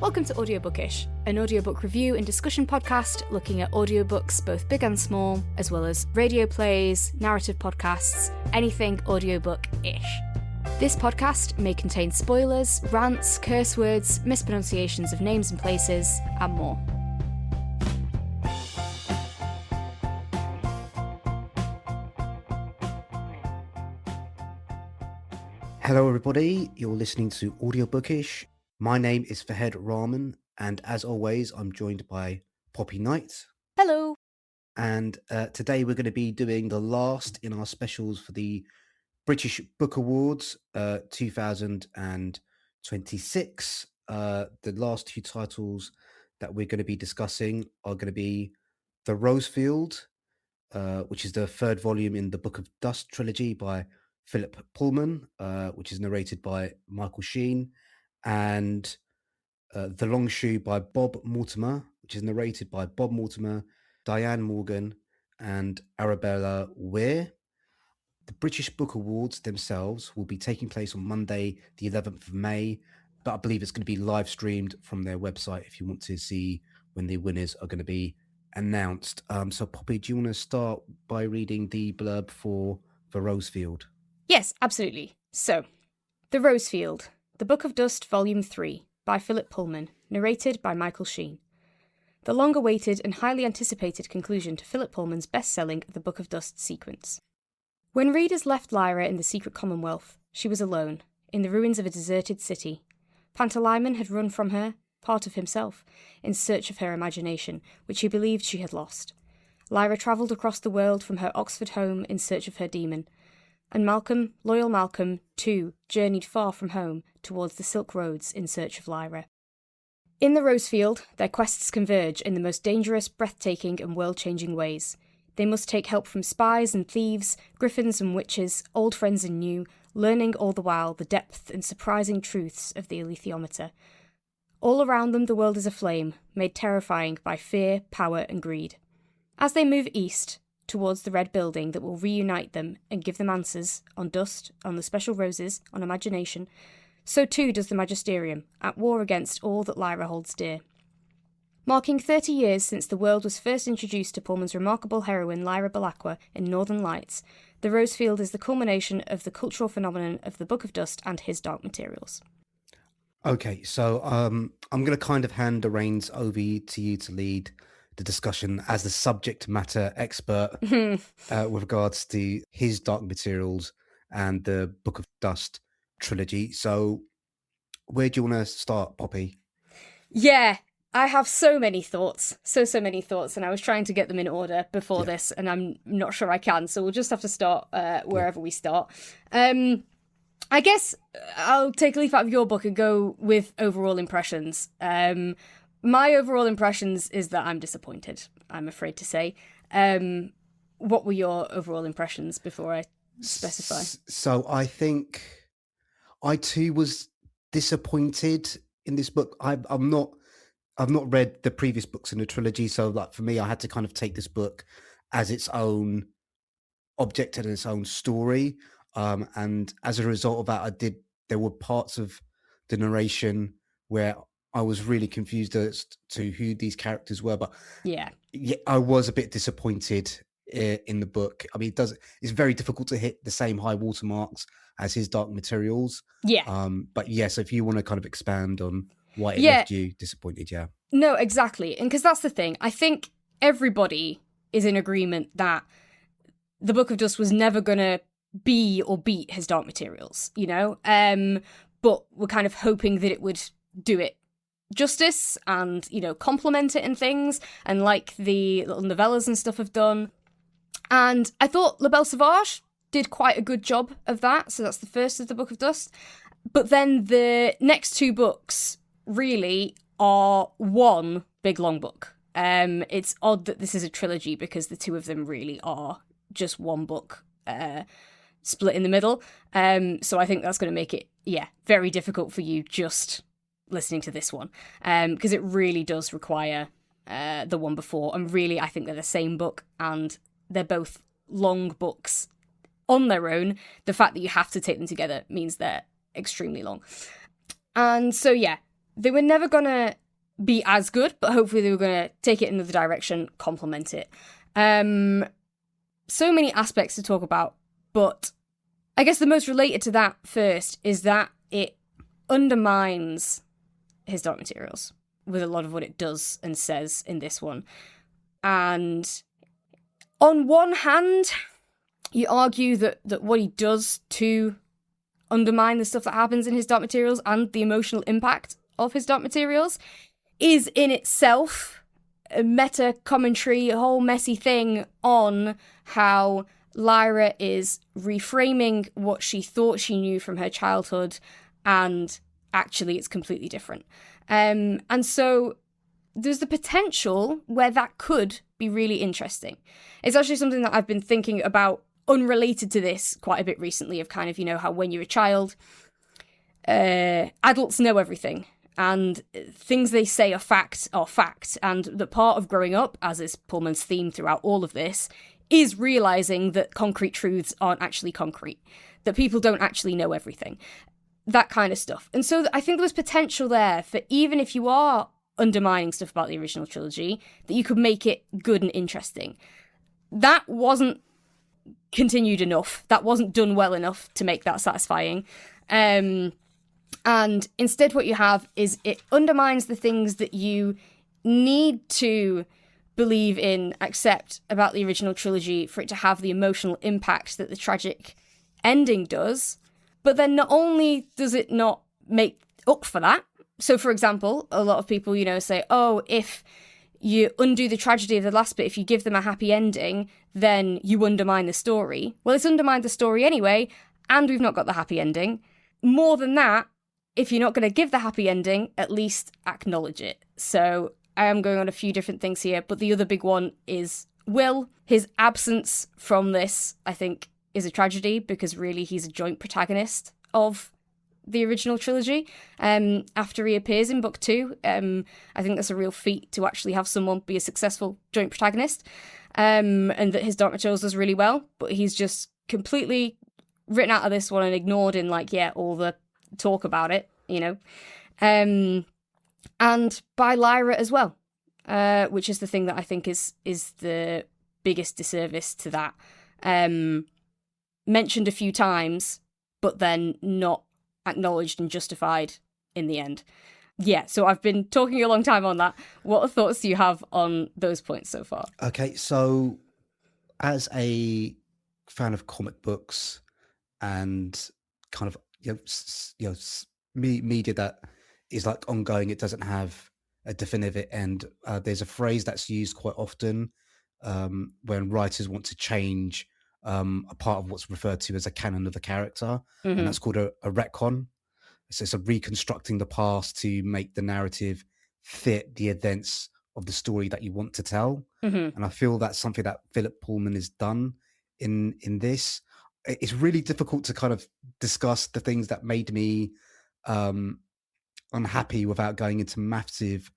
Welcome to Audiobookish, an audiobook review and discussion podcast looking at audiobooks both big and small, as well as radio plays, narrative podcasts, anything audiobook-ish. This podcast may contain spoilers, rants, curse words, mispronunciations of names and places, and more. Hello everybody, you're listening to Audiobookish. My name is Fahed Rahman, and as always, I'm joined by Poppy Knight. Hello! And today we're going to be doing the last in our specials for the British Book Awards 2026. The last two titles that we're going to be discussing are going to be The Rosefield, which is the third volume in the Book of Dust trilogy by Phillip Pullman, which is narrated by Michael Sheena, and The Long Shoe by Bob Mortimer, which is narrated by Bob Mortimer, Diane Morgan, and Arabella Weir. The British Book Awards themselves will be taking place on Monday, the 11th of May, but I believe it's going to be live streamed from their website if you want to see when the winners are going to be announced. So, Poppy, do you want to start by reading the blurb for The Rosefield? Yes, absolutely. So, The Rosefield, The Book of Dust, Volume 3, by Phillip Pullman, narrated by Michael Sheena. The long-awaited and highly anticipated conclusion to Phillip Pullman's best-selling The Book of Dust sequence. When readers left Lyra in the secret Commonwealth, she was alone, in the ruins of a deserted city. Pantalaimon had run from her, part of himself, in search of her imagination, which he believed she had lost. Lyra travelled across the world from her Oxford home in search of her demon, and Malcolm, loyal Malcolm, too, journeyed far from home towards the Silk Roads in search of Lyra. In the Rosefield, their quests converge in the most dangerous, breathtaking and world-changing ways. They must take help from spies and thieves, griffins and witches, old friends and new, learning all the while the depth and surprising truths of the alethiometer. All around them the world is aflame, made terrifying by fear, power and greed. As they move east, towards the red building that will reunite them and give them answers on dust, on the special roses, on imagination, so too does the Magisterium, at war against all that Lyra holds dear. Marking 30 years since the world was first introduced to Pullman's remarkable heroine Lyra Belacqua in Northern Lights, The Rosefield is the culmination of the cultural phenomenon of the Book of Dust and his dark materials. Okay, so I'm going to kind of hand the reins over to you to lead the discussion as the subject matter expert with regards to his dark materials and the Book of Dust trilogy. So where do you want to start, Poppy? Yeah, I have so many thoughts, so many thoughts, and I was trying to get them in order before this, and I'm not sure I can, so we'll just have to start wherever we start. I guess I'll take a leaf out of your book and go with overall impressions. My overall impressions is that I'm disappointed, I'm afraid to say. What were your overall impressions before I specify? So I think I too was disappointed in this book. I've not read the previous books in the trilogy, so like for me, I had to kind of take this book as its own object and its own story. And as a result of that, there were parts of the narration where I was really confused as to who these characters were, but yeah, I was a bit disappointed in the book. I mean, it's very difficult to hit the same high watermarks as his dark materials. Yeah. But yes, if you want to kind of expand on why it left you disappointed, yeah. No, exactly. And because that's the thing. I think everybody is in agreement that the Book of Dust was never going to be or beat his dark materials, you know? But we're kind of hoping that it would do it justice and, you know, complement it and things, and like the little novellas and stuff have done. And I thought La Belle Sauvage did quite a good job of that, so that's the first of the Book of Dust. But then the next two books really are one big long book. It's odd that this is a trilogy because the two of them really are just one book split in the middle. So I think that's going to make it, very difficult for you just listening to this one, because it really does require the one before, and really I think they're the same book, and they're both long books on their own. The fact that you have to take them together means they're extremely long. And so they were never going to be as good, but hopefully they were going to take it in another direction, complement it. So many aspects to talk about, but I guess the most related to that first is that it undermines his Dark Materials with a lot of what it does and says in this one. And on one hand, you argue that what he does to undermine the stuff that happens in his Dark Materials and the emotional impact of his Dark Materials is in itself a meta commentary, a whole messy thing on how Lyra is reframing what she thought she knew from her childhood, and actually it's completely different. And so there's the potential where that could be really interesting. It's actually something that I've been thinking about unrelated to this quite a bit recently, of kind of, how when you're a child, adults know everything and things they say are fact, and the part of growing up, as is Pullman's theme throughout all of this, is realising that concrete truths aren't actually concrete, that people don't actually know everything, that kind of stuff. And so I think there was potential there for, even if you are undermining stuff about the original trilogy, that you could make it good and interesting. That wasn't continued enough. That wasn't done well enough to make that satisfying. And instead what you have is it undermines the things that you need to believe in, accept about the original trilogy for it to have the emotional impact that the tragic ending does. But then not only does it not make up for that, so for example, a lot of people, say, oh, if you undo the tragedy of the last bit, if you give them a happy ending, then you undermine the story. Well, it's undermined the story anyway, and we've not got the happy ending. More than that, if you're not going to give the happy ending, at least acknowledge it. So I am going on a few different things here, but the other big one is Will. His absence from this, I think, is a tragedy, because really he's a joint protagonist of the original trilogy. After he appears in book 2, I think that's a real feat to actually have someone be a successful joint protagonist, and that his Dark Materials does really well, but he's just completely written out of this one and ignored in all the talk about it, and by Lyra as well, which is the thing that I think is the biggest disservice to that. Mentioned a few times, but then not acknowledged and justified in the end. Yeah, so I've been talking a long time on that. What thoughts do you have on those points so far? Okay, so as a fan of comic books and kind of media that is like ongoing, it doesn't have a definitive end. There's a phrase that's used quite often when writers want to change a part of what's referred to as a canon of the character, and that's called a retcon. So it's a reconstructing the past to make the narrative fit the events of the story that you want to tell. And I feel that's something that Philip Pullman has done in this. It's really difficult to kind of discuss the things that made me unhappy without going into massive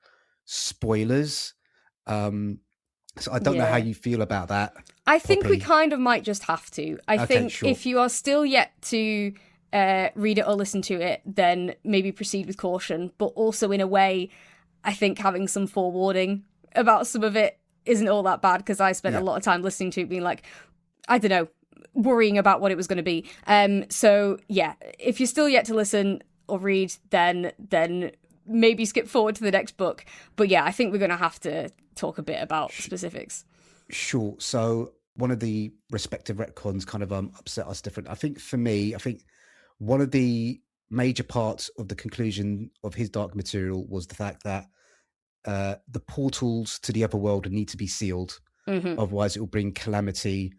spoilers. So I don't know how you feel about that. I think we kind of might just have to. I think if you are still yet to read it or listen to it, then maybe proceed with caution. But also in a way, I think having some forewarning about some of it isn't all that bad, because I spent a lot of time listening to it being like, I don't know, worrying about what it was going to be. So yeah, if you're still yet to listen or read, then maybe skip forward to the next book. But yeah, I think we're going to have to talk a bit about specifics. Sure. So one of the respective retcons kind of upset us different. I think for me, one of the major parts of the conclusion of his Dark Material was the fact that the portals to the other world need to be sealed. Otherwise it will bring calamity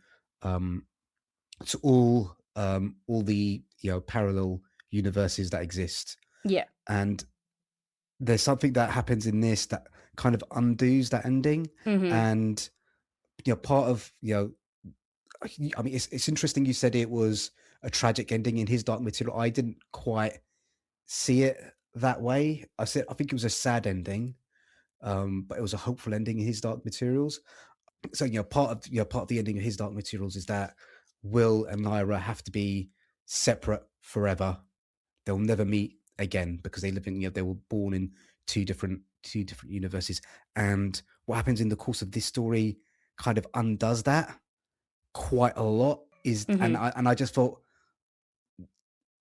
to all the parallel universes that exist. Yeah. And there's something that happens in this that kind of undoes that ending. And part of I mean, it's interesting you said it was a tragic ending in his Dark Material. I didn't quite see it that way. I think it was a sad ending, but it was a hopeful ending in his Dark Materials. So part of the ending of his Dark Materials is that Will and Lyra have to be separate forever. They'll never meet again because they live in they were born in two different universes, and what happens in the course of this story kind of undoes that quite a lot. And I just thought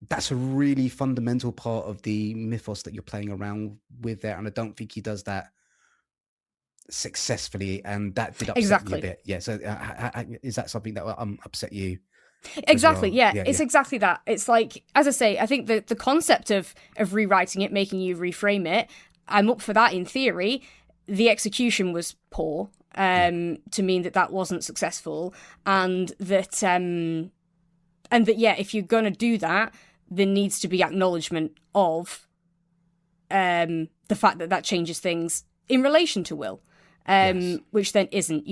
that's a really fundamental part of the mythos that you're playing around with there, and I don't think he does that successfully, and that did upset me a bit. Yeah. So is that something that upset you? Exactly. Well? Yeah, it's exactly that. It's like, as I say, I think the concept of rewriting it, making you reframe it, I'm up for that in theory. The execution was poor, to mean that wasn't successful, and that if you're gonna do that, there needs to be acknowledgement of the fact that changes things in relation to Will. Which then isn't,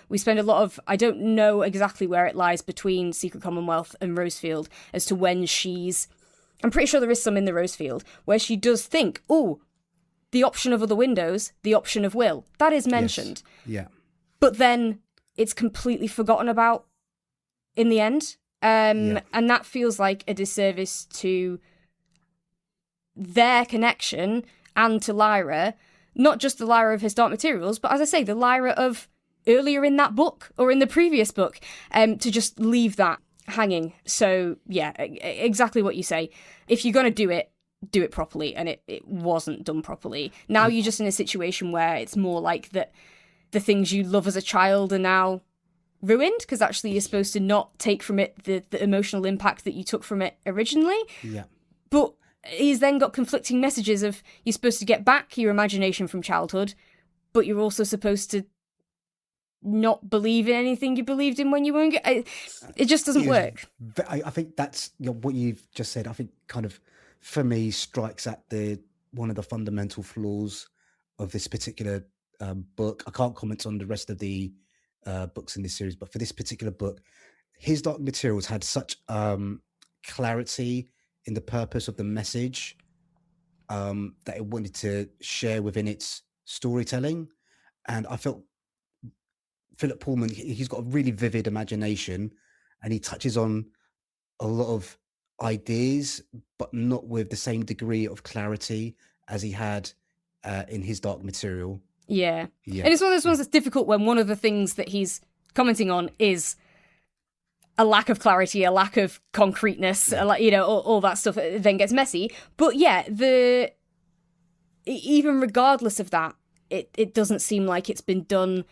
we spend a lot of, I don't know exactly where it lies between Secret Commonwealth and Rosefield as to when I'm pretty sure there is some in the Rosefield where she does think, the option of other windows, the option of Will, that is mentioned. Yes. Yeah. But then it's completely forgotten about in the end. And that feels like a disservice to their connection and to Lyra. Not just the Lyra of His Dark Materials, but as I say, the Lyra of earlier in that book or in the previous book, to just leave that hanging. So, yeah, exactly what you say. If you're going to do it properly, and it wasn't done properly. Now you're just in a situation where it's more like that the things you love as a child are now ruined, because actually you're supposed to not take from it the emotional impact that you took from it originally. Yeah. But he's then got conflicting messages of you're supposed to get back your imagination from childhood, but you're also supposed to not believe in anything you believed in when you were young. It just doesn't work. I think that's what you've just said. I think kind of, for me, strikes at one of the fundamental flaws of this particular book. I can't comment on the rest of the books in this series, but for this particular book, His Dark Materials had such clarity in the purpose of the message that it wanted to share within its storytelling. And I felt Philip Pullman, he's got a really vivid imagination, and he touches on a lot of ideas, but not with the same degree of clarity as he had in His Dark Material. Yeah. And it's one of those ones that's difficult when one of the things that he's commenting on is a lack of clarity, a lack of concreteness, all that stuff then gets messy. But yeah, even regardless of that, it doesn't seem like it's been done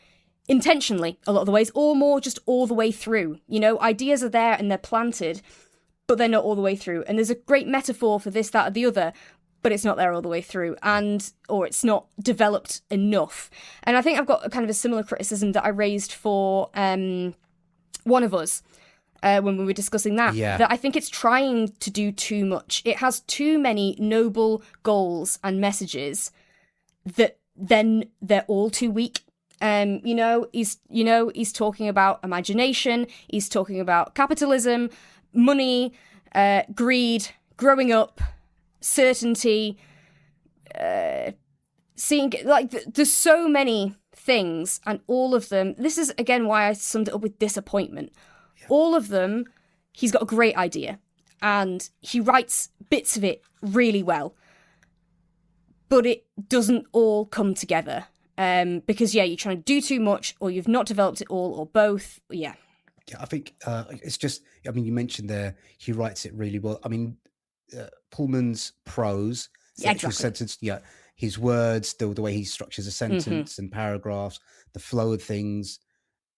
intentionally a lot of the ways, or more just all the way through. Ideas are there and they're planted, but they're not all the way through. And there's a great metaphor for this, that, or the other, but it's not there all the way through, or it's not developed enough. And I think I've got kind of a similar criticism that I raised for One of Us, when we were discussing that, that I think it's trying to do too much. It has too many noble goals and messages that then they're all too weak. He's talking about imagination, he's talking about capitalism, money, greed, growing up, certainty, seeing, like, there's so many things, and all of them, this is again why I summed it up with disappointment. All of them, he's got a great idea, and he writes bits of it really well, but it doesn't all come together. Because you're trying to do too much, or you've not developed it all, or both. Yeah, I think it's just, you mentioned there, he writes it really well. Pullman's prose, exactly. Sentence, his words, the way he structures a sentence and paragraphs, the flow of things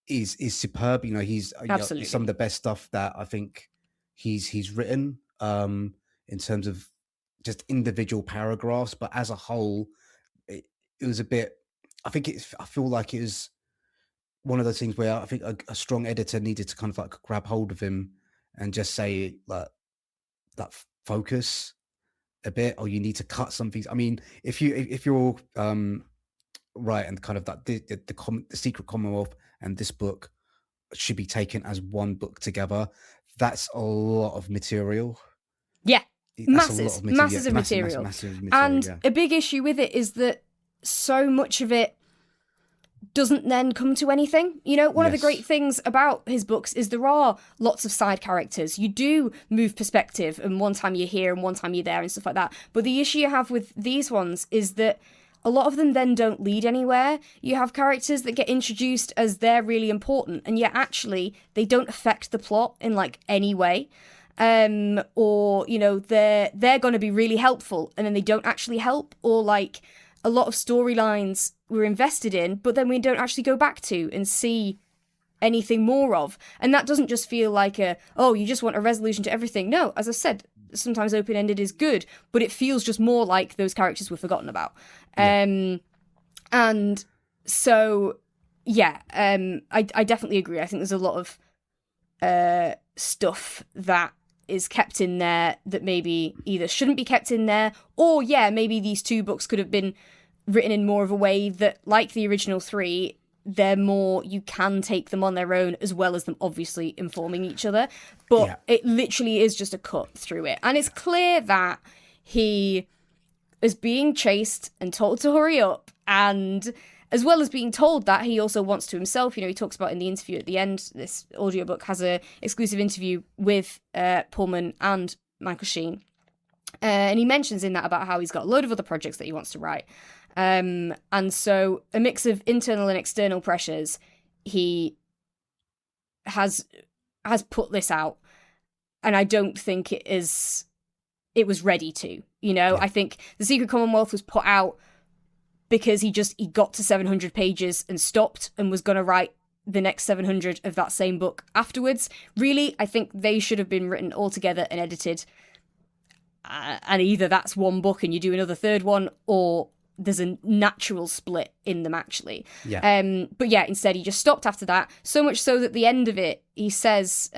is superb. He's some of the best stuff that I think he's written in terms of just individual paragraphs, but as a whole, it was a bit. I feel like it was one of those things where I think a strong editor needed to kind of like grab hold of him and just say, like, that focus a bit, or you need to cut some things. If you're right, and kind of that the Secret Commonwealth and this book should be taken as one book together, that's a lot of material. Yeah, masses of material. And a big issue with it is that so much of it doesn't then come to anything. You know, one of the Yes. great things about his books is there are lots of side characters. You do move perspective, and one time you're here and one time you're there and stuff like that. But the issue you have with these ones is that a lot of them then don't lead anywhere. You have characters that get introduced as they're really important, and yet actually they don't affect the plot in like any way. Or, you know, they're going to be really helpful and then they don't actually help, or like a lot of storylines we're invested in, but then we don't actually go back to and see anything more of. And that doesn't just feel like you just want a resolution to everything. No, as I said, sometimes open-ended is good, but it feels just more like those characters were forgotten about. Yeah. And so, yeah, I definitely agree. I think there's a lot of stuff that is kept in there that maybe either shouldn't be kept in there, or maybe these two books could have been written in more of a way that, like the original three, they're more, you can take them on their own as well as them obviously informing each other. But it literally is just a cut through it. And it's clear that he is being chased and told to hurry up, and as well as being told that, he also wants to himself. You know, he talks about in the interview at the end, this audiobook has a exclusive interview with Pullman and Michael Sheen. And he mentions in that about how he's got a load of other projects that he wants to write. And so a mix of internal and external pressures, he has put this out. And I don't think it was ready to, you know. I think The Secret Commonwealth was put out because he got to 700 pages and stopped and was going to write the next 700 of that same book afterwards. Really, I think they should have been written all together and edited. And either that's one book and you do another third one, or there's a natural split in them, actually. But instead he just stopped after that. So much so that at the end of it, he says,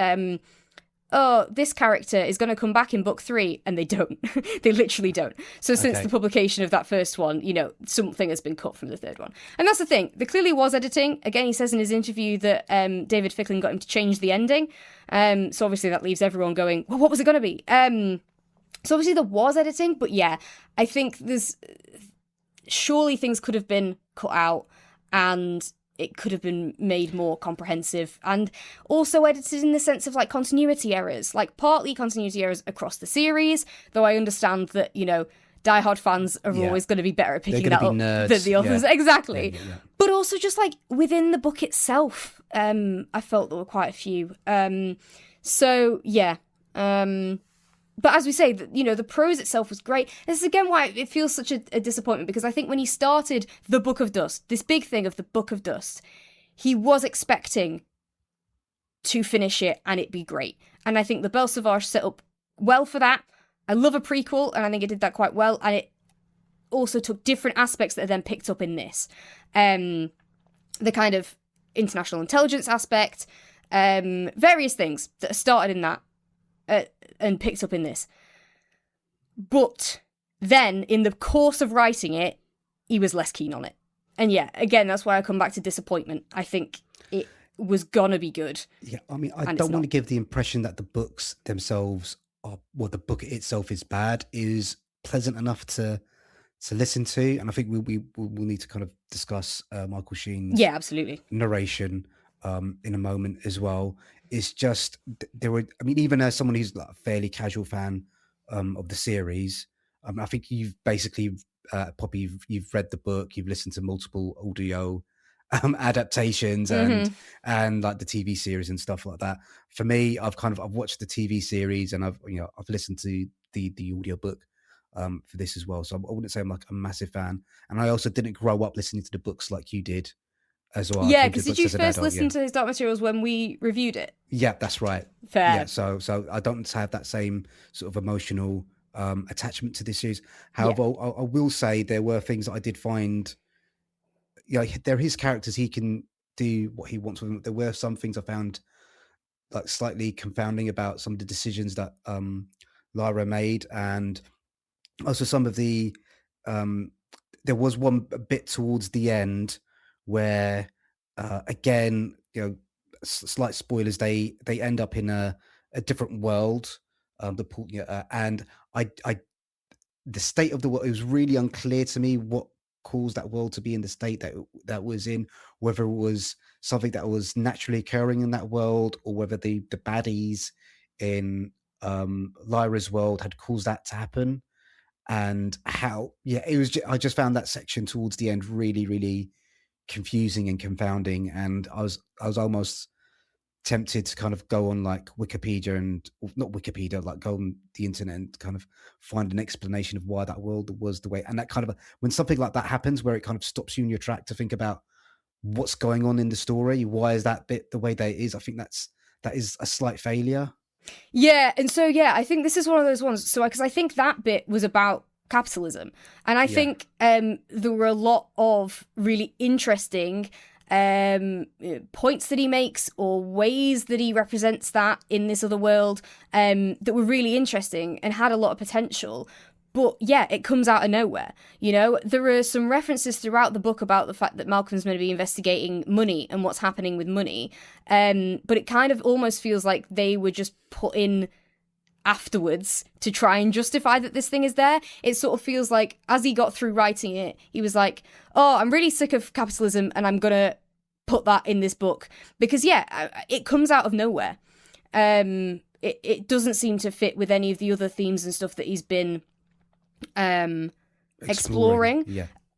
this character is going to come back in book 3, and they don't. They literally don't. So since the publication of that first one, you know, something has been cut from the third one. And that's the thing. There clearly was editing. Again, he says in his interview that David Fickling got him to change the ending. So obviously that leaves everyone going, well, what was it going to be? So obviously there was editing, but I think surely things could have been cut out and it could have been made more comprehensive, and also edited in the sense of like continuity errors, like partly continuity errors across the series, though I understand that, you know, diehard fans are always going to be better at picking that up nerds. Than the authors. Exactly. But also just like within the book itself, I felt there were quite a few. But as we say, you know, the prose itself was great. This is again why it feels such a disappointment, because I think when he started the Book of Dust, this big thing of the Book of Dust, he was expecting to finish it and it be great. And I think the Belle Sauvage set up well for that. I love a prequel, and I think it did that quite well. And it also took different aspects that are then picked up in this. The kind of international intelligence aspect, various things that are started in that. And picked up in this. But then, in the course of writing it, he was less keen on it. And again, that's why I come back to disappointment. I think it was gonna be good. Yeah, I mean, I don't want to give the impression that the books themselves are, well, the book itself is bad. It is pleasant enough to listen to. And I think we'll need to kind of discuss Michael Sheen's absolutely narration in a moment as well. It's just even as someone who's like a fairly casual fan of the series, I think you've basically Poppy, you've read the book, you've listened to multiple audio adaptations and like the TV series and stuff like that. For me, I've watched the TV series and I've listened to the audiobook for this as well. So I wouldn't say I'm like a massive fan, and I also didn't grow up listening to the books like you did as well. Yeah, because did you first listen to his Dark Materials when we reviewed it? Yeah, that's right. Fair. Yeah, so I don't have that same sort of emotional attachment to this series. However, I will say there were things that I did find. Yeah, they're his characters. He can do what he wants with them. There were some things I found like slightly confounding about some of the decisions that Lyra made, and also some of the. There was one bit towards the end where again, you know, slight spoilers, they end up in a different world, and I the state of the world, it was really unclear to me what caused that world to be in the state that was in, whether it was something that was naturally occurring in that world, or whether the baddies in Lyra's world had caused that to happen. And how, it was I just found that section towards the end really, really confusing and confounding, and I was almost tempted to kind of go on like Wikipedia and not Wikipedia, like go on the internet and kind of find an explanation of why that world was the way. And that kind of, when something like that happens, where it kind of stops you in your track to think about what's going on in the story, why is that bit the way that it is, I think that is a slight failure. Yeah, and so I think this is one of those ones. So because I think that bit was about capitalism, and I think there were a lot of really interesting points that he makes, or ways that he represents that in this other world, that were really interesting and had a lot of potential. But it comes out of nowhere. There are some references throughout the book about the fact that Malcolm's going to be investigating money and what's happening with money. But it kind of almost feels like they were just put in afterwards to try and justify that this thing is there. It sort of feels like as he got through writing it, he was like, oh, I'm really sick of capitalism and I'm going to put that in this book. Because, it comes out of nowhere. It doesn't seem to fit with any of the other themes and stuff that he's been exploring.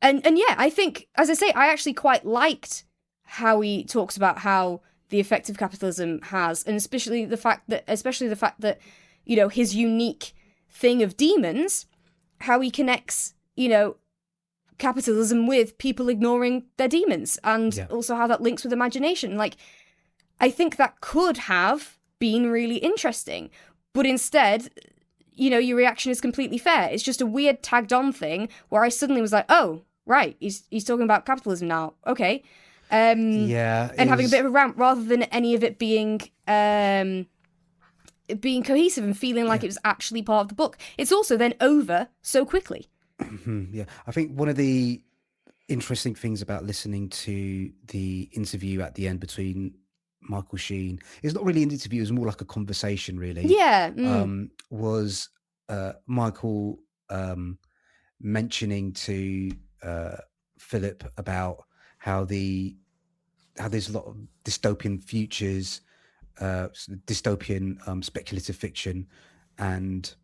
And I think, as I say, I actually quite liked how he talks about how the effect of capitalism has, and especially the fact that his unique thing of demons, how he connects capitalism with people ignoring their demons, and also how that links with imagination. Like, I think that could have been really interesting, but instead, your reaction is completely fair. It's just a weird tagged on thing where I suddenly was like, oh, right, he's talking about capitalism now. Okay. And having a bit of a rant rather than any of it being cohesive and feeling like it was actually part of the book. It's also then over so quickly. I think one of the interesting things about listening to the interview at the end between Michael Sheen, it's not really an interview, it was more like a conversation, really. Was Michael mentioning to Phillip about how there's a lot of dystopian futures, dystopian speculative fiction, and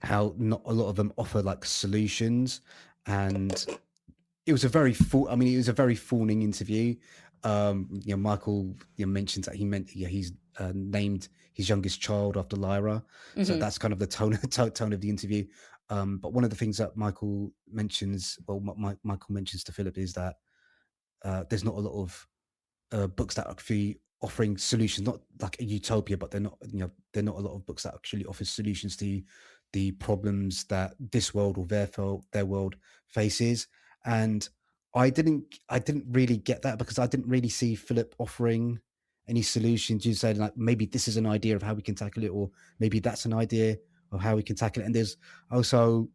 how not a lot of them offer like solutions. And it was a very fawning interview. Michael mentions that he's named his youngest child after Lyra, so that's kind of the tone of the interview. But one of the things that Michael mentions to Phillip is that there's not a lot of books that are actually offering solutions, not like a utopia, but they're not a lot of books that actually offer solutions to the problems that this world or their world faces. And I didn't really get that, because I didn't really see Phillip offering any solutions. You said like, maybe this is an idea of how we can tackle it, or maybe that's an idea of how we can tackle it. And there's also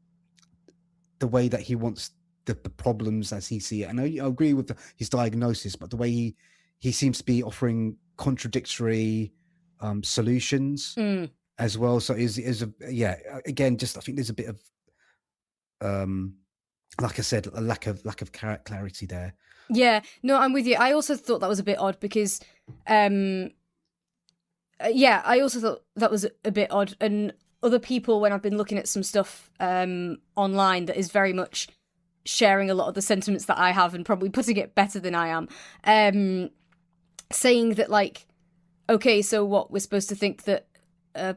the way that he wants the problems as he sees it. And I agree with his diagnosis, but the way he seems to be offering contradictory solutions as well. So again, just I think there's a bit of like I said, a lack of clarity there. Yeah, no, I'm with you. I also thought that was a bit odd because, I also thought that was a bit odd. And other people, when I've been looking at some stuff online that is very much sharing a lot of the sentiments that I have and probably putting it better than I am, saying that, like, okay, so what, we're supposed to think that a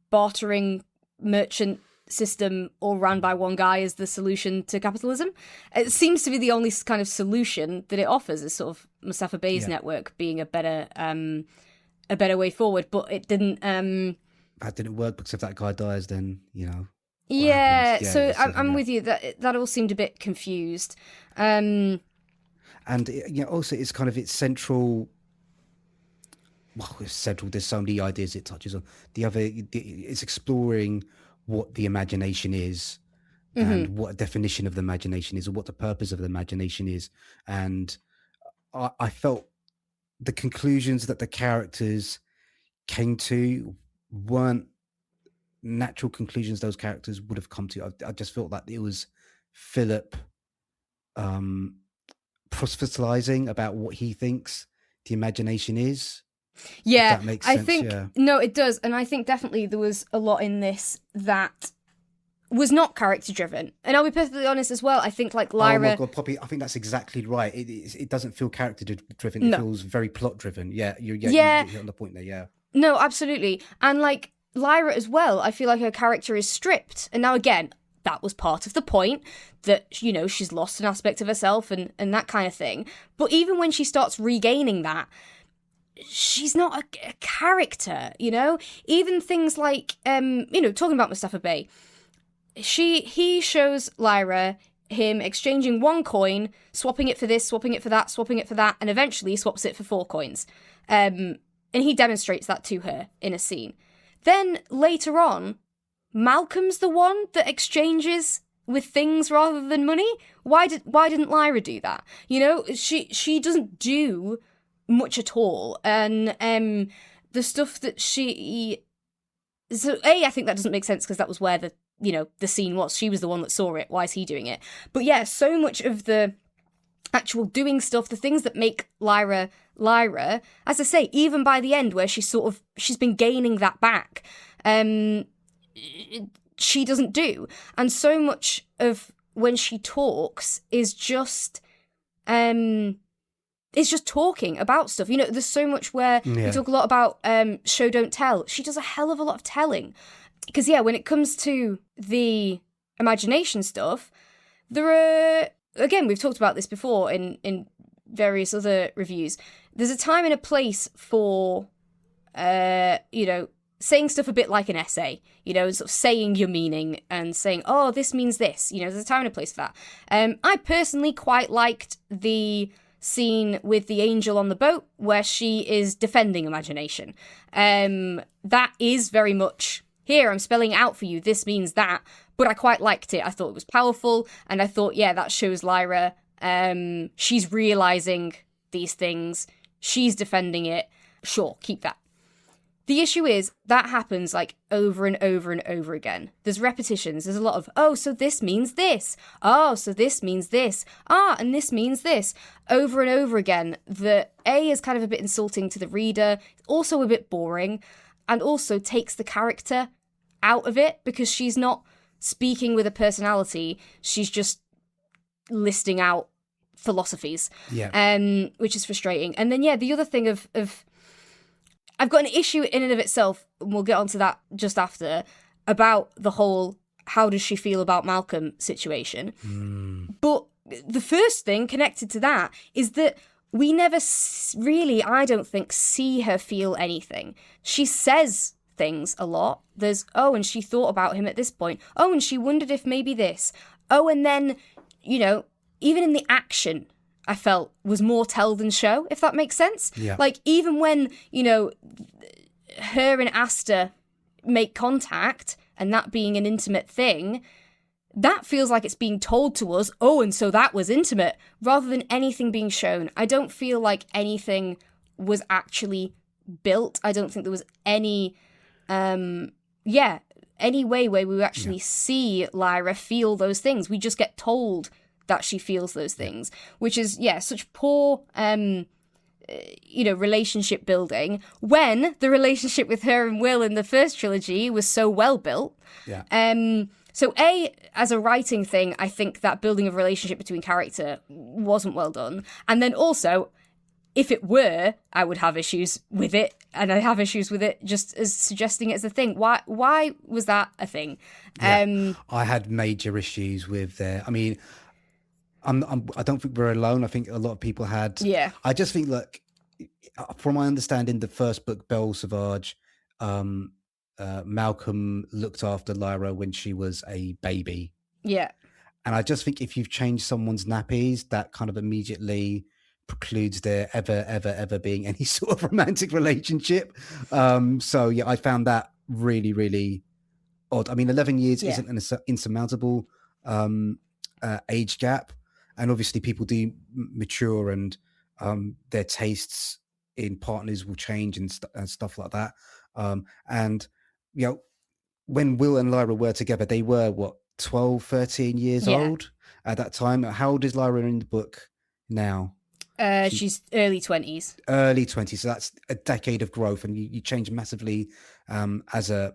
bartering merchant system all run by one guy is the solution to capitalism? It seems to be the only kind of solution that it offers, is sort of Mustafa Bey's network being a better way forward, but it didn't that didn't work, because if that guy dies, then so I'm with you, that all seemed a bit confused. And also it's kind of its central. Well, it's central. There's so many ideas it touches on. It's exploring what the imagination is, and what a definition of the imagination is, or what the purpose of the imagination is. And I felt the conclusions that the characters came to weren't natural conclusions those characters would have come to. I just felt that it was Phillip proselytizing about what he thinks the imagination is. Yeah, if that makes sense. I think yeah. No, it does, and I think definitely there was a lot in this that was not character driven. And I'll be perfectly honest as well. I think like Lyra. Oh my god, Poppy! I think that's exactly right. It doesn't feel character driven. It feels very plot driven. Yeah, you hit on the point there. Yeah. No, absolutely, and like Lyra as well. I feel like her character is stripped, and now again, that was part of the point that she's lost an aspect of herself and that kind of thing. But even when she starts regaining that, she's not a character, Even things like, talking about Mustafa Bey, he shows Lyra him exchanging one coin, swapping it for this, swapping it for that, swapping it for that, and eventually swaps it for 4 coins. And he demonstrates that to her in a scene. Then later on, Malcolm's the one that exchanges with things rather than money. Why didn't Lyra do that? She doesn't do much at all, and the stuff that I think that doesn't make sense because that was where the scene was. She was the one that saw it. Why is he doing it? But yeah, so much of the actual doing stuff, the things that make Lyra, as I say, even by the end where she's been gaining that back, she doesn't do. And so much of when she talks is just talking about stuff. There's so much where we talk a lot about show don't tell. She does a hell of a lot of telling. Because when it comes to the imagination stuff, there are, again, we've talked about this before in various other reviews, there's a time and a place for saying stuff a bit like an essay, sort of saying your meaning and saying, oh, this means this. There's a time and a place for that. I personally quite liked the scene with the angel on the boat where she is defending imagination. That is very much, here, I'm spelling out for you, this means that, but I quite liked it. I thought it was powerful, and I thought, that shows Lyra, she's realising these things, she's defending it, sure, keep that. The issue is, that happens, like, over and over and over again. There's repetitions, there's a lot of, oh, so this means this, oh, so this means this, and this means this, over and over again, that is kind of a bit insulting to the reader, also a bit boring, and also takes the character out of it, because she's not speaking with a personality, she's just listing out philosophies, which is frustrating. And then, the other thing of I've got an issue in and of itself, and we'll get onto that just after, about the whole how does she feel about Malcolm situation. But the first thing connected to that is that we never really, I don't think, see her feel anything. She says things a lot. There's, oh, and she thought about him at this point. Oh, and she wondered if maybe this. Oh, and then, even in the action, I felt was more tell than show, if that makes sense. Yeah. Like, even when, her and Asta make contact, and that being an intimate thing, that feels like it's being told to us, oh, and so that was intimate, rather than anything being shown. I don't feel like anything was actually built. I don't think there was any, any way where we actually see Lyra feel those things. We just get told that she feels those things, which is, such poor, relationship building, when the relationship with her and Will in the first trilogy was so well built. Yeah. So as a writing thing, I think that building of relationship between character wasn't well done. And then also, if it were, I would have issues with it. And I have issues with it just as suggesting it as a thing. Why was that a thing? I had major issues with I mean, I don't think we're alone. I think a lot of people had. Yeah. I just think, look, from my understanding, the first book, Belle Sauvage, Malcolm looked after Lyra when she was a baby. Yeah. And I just think if you've changed someone's nappies, that kind of immediately precludes there ever being any sort of romantic relationship. So yeah, I found that really, really odd. I mean, 11 years isn't an insurmountable age gap. And obviously people do mature, and their tastes in partners will change and stuff like that. And when Will and Lyra were together, they were 12, 13 years old at that time. How old is Lyra in the book now? She's early 20s. Early 20s. So that's a decade of growth, and you change massively as a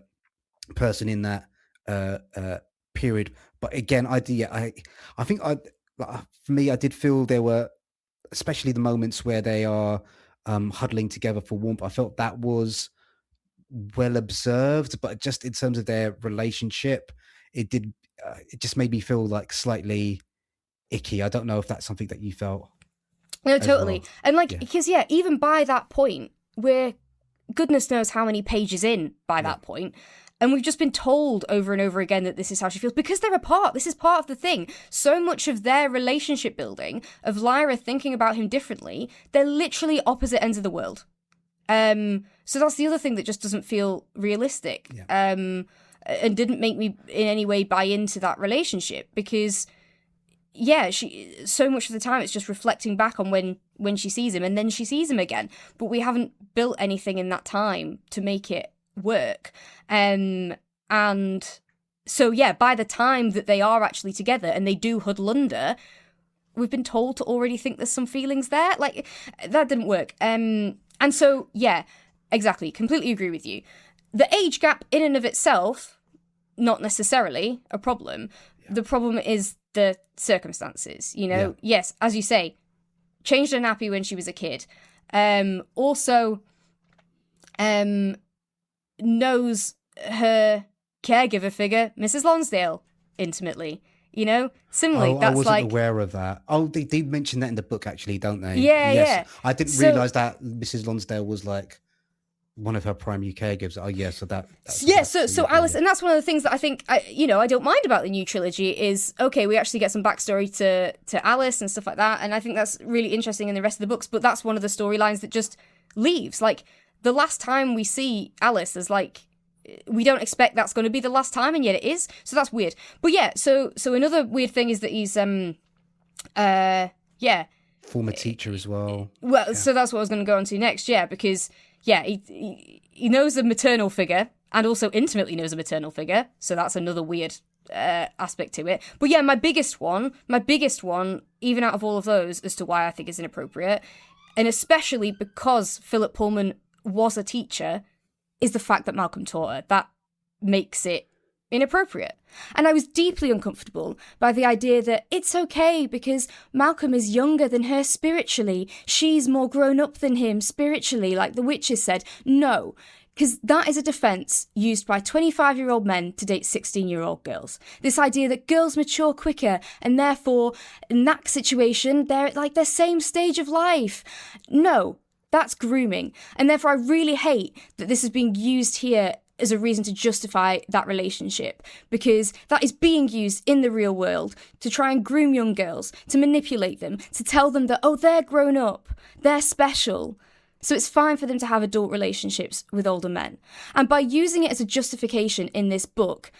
person in that period. But again, I think for me, I did feel there were, especially the moments where they are huddling together for warmth. I felt that was well observed, but just in terms of their relationship, it did. It just made me feel like slightly icky. I don't know if that's something that you felt. No, totally. Well. And like, because even by that point, we're goodness knows how many pages in by that point, and we've just been told over and over again that this is how she feels because they're apart. This is part of the thing. So much of their relationship building, of Lyra thinking about him differently, they're literally opposite ends of the world. So that's the other thing that just doesn't feel realistic. And didn't make me in any way buy into that relationship because she so much of the time it's just reflecting back on when she sees him and then she sees him again, but we haven't built anything in that time to make it work. And so by the time that they are actually together and they do huddle under, we've been told to already think there's some feelings there. Like, that didn't work. And so exactly, completely agree with you. The age gap in and of itself, not necessarily a problem. The problem is the circumstances, Yes, as you say, changed her nappy when she was a kid. Also, knows her caregiver figure, Mrs. Lonsdale, intimately. Similarly, that's I wasn't aware of that. Oh, they did mention that in the book, actually, don't they? Yeah. I didn't realise that Mrs. Lonsdale was like one of her primary caregivers. Oh, yeah. So so Alice, and that's one of the things that I think I don't mind about the new trilogy is we actually get some backstory to Alice and stuff like that, and I think that's really interesting in the rest of the books. But that's one of the storylines that just leaves. Like, the last time we see Alice is like, we don't expect that's going to be the last time, and yet it is. So that's weird. But so another weird thing is that he's former teacher as well. Well, so that's what I was going to go on to next. Because he knows a maternal figure and also intimately knows a maternal figure. So that's another weird aspect to it. But my biggest one, even out of all of those, as to why I think is inappropriate, and especially because Phillip Pullman was a teacher, is the fact that Malcolm taught her. That makes it inappropriate. And I was deeply uncomfortable by the idea that it's okay because Malcolm is younger than her spiritually. She's more grown up than him spiritually, like the witches said. No, because that is a defence used by 25-year-old men to date 16-year-old girls. This idea that girls mature quicker and therefore in that situation they're at like their same stage of life. No, that's grooming. And therefore I really hate that this is being used here as a reason to justify that relationship, because that is being used in the real world to try and groom young girls, to manipulate them, to tell them that, they're grown up, they're special. So it's fine for them to have adult relationships with older men. And by using it as a justification in this book,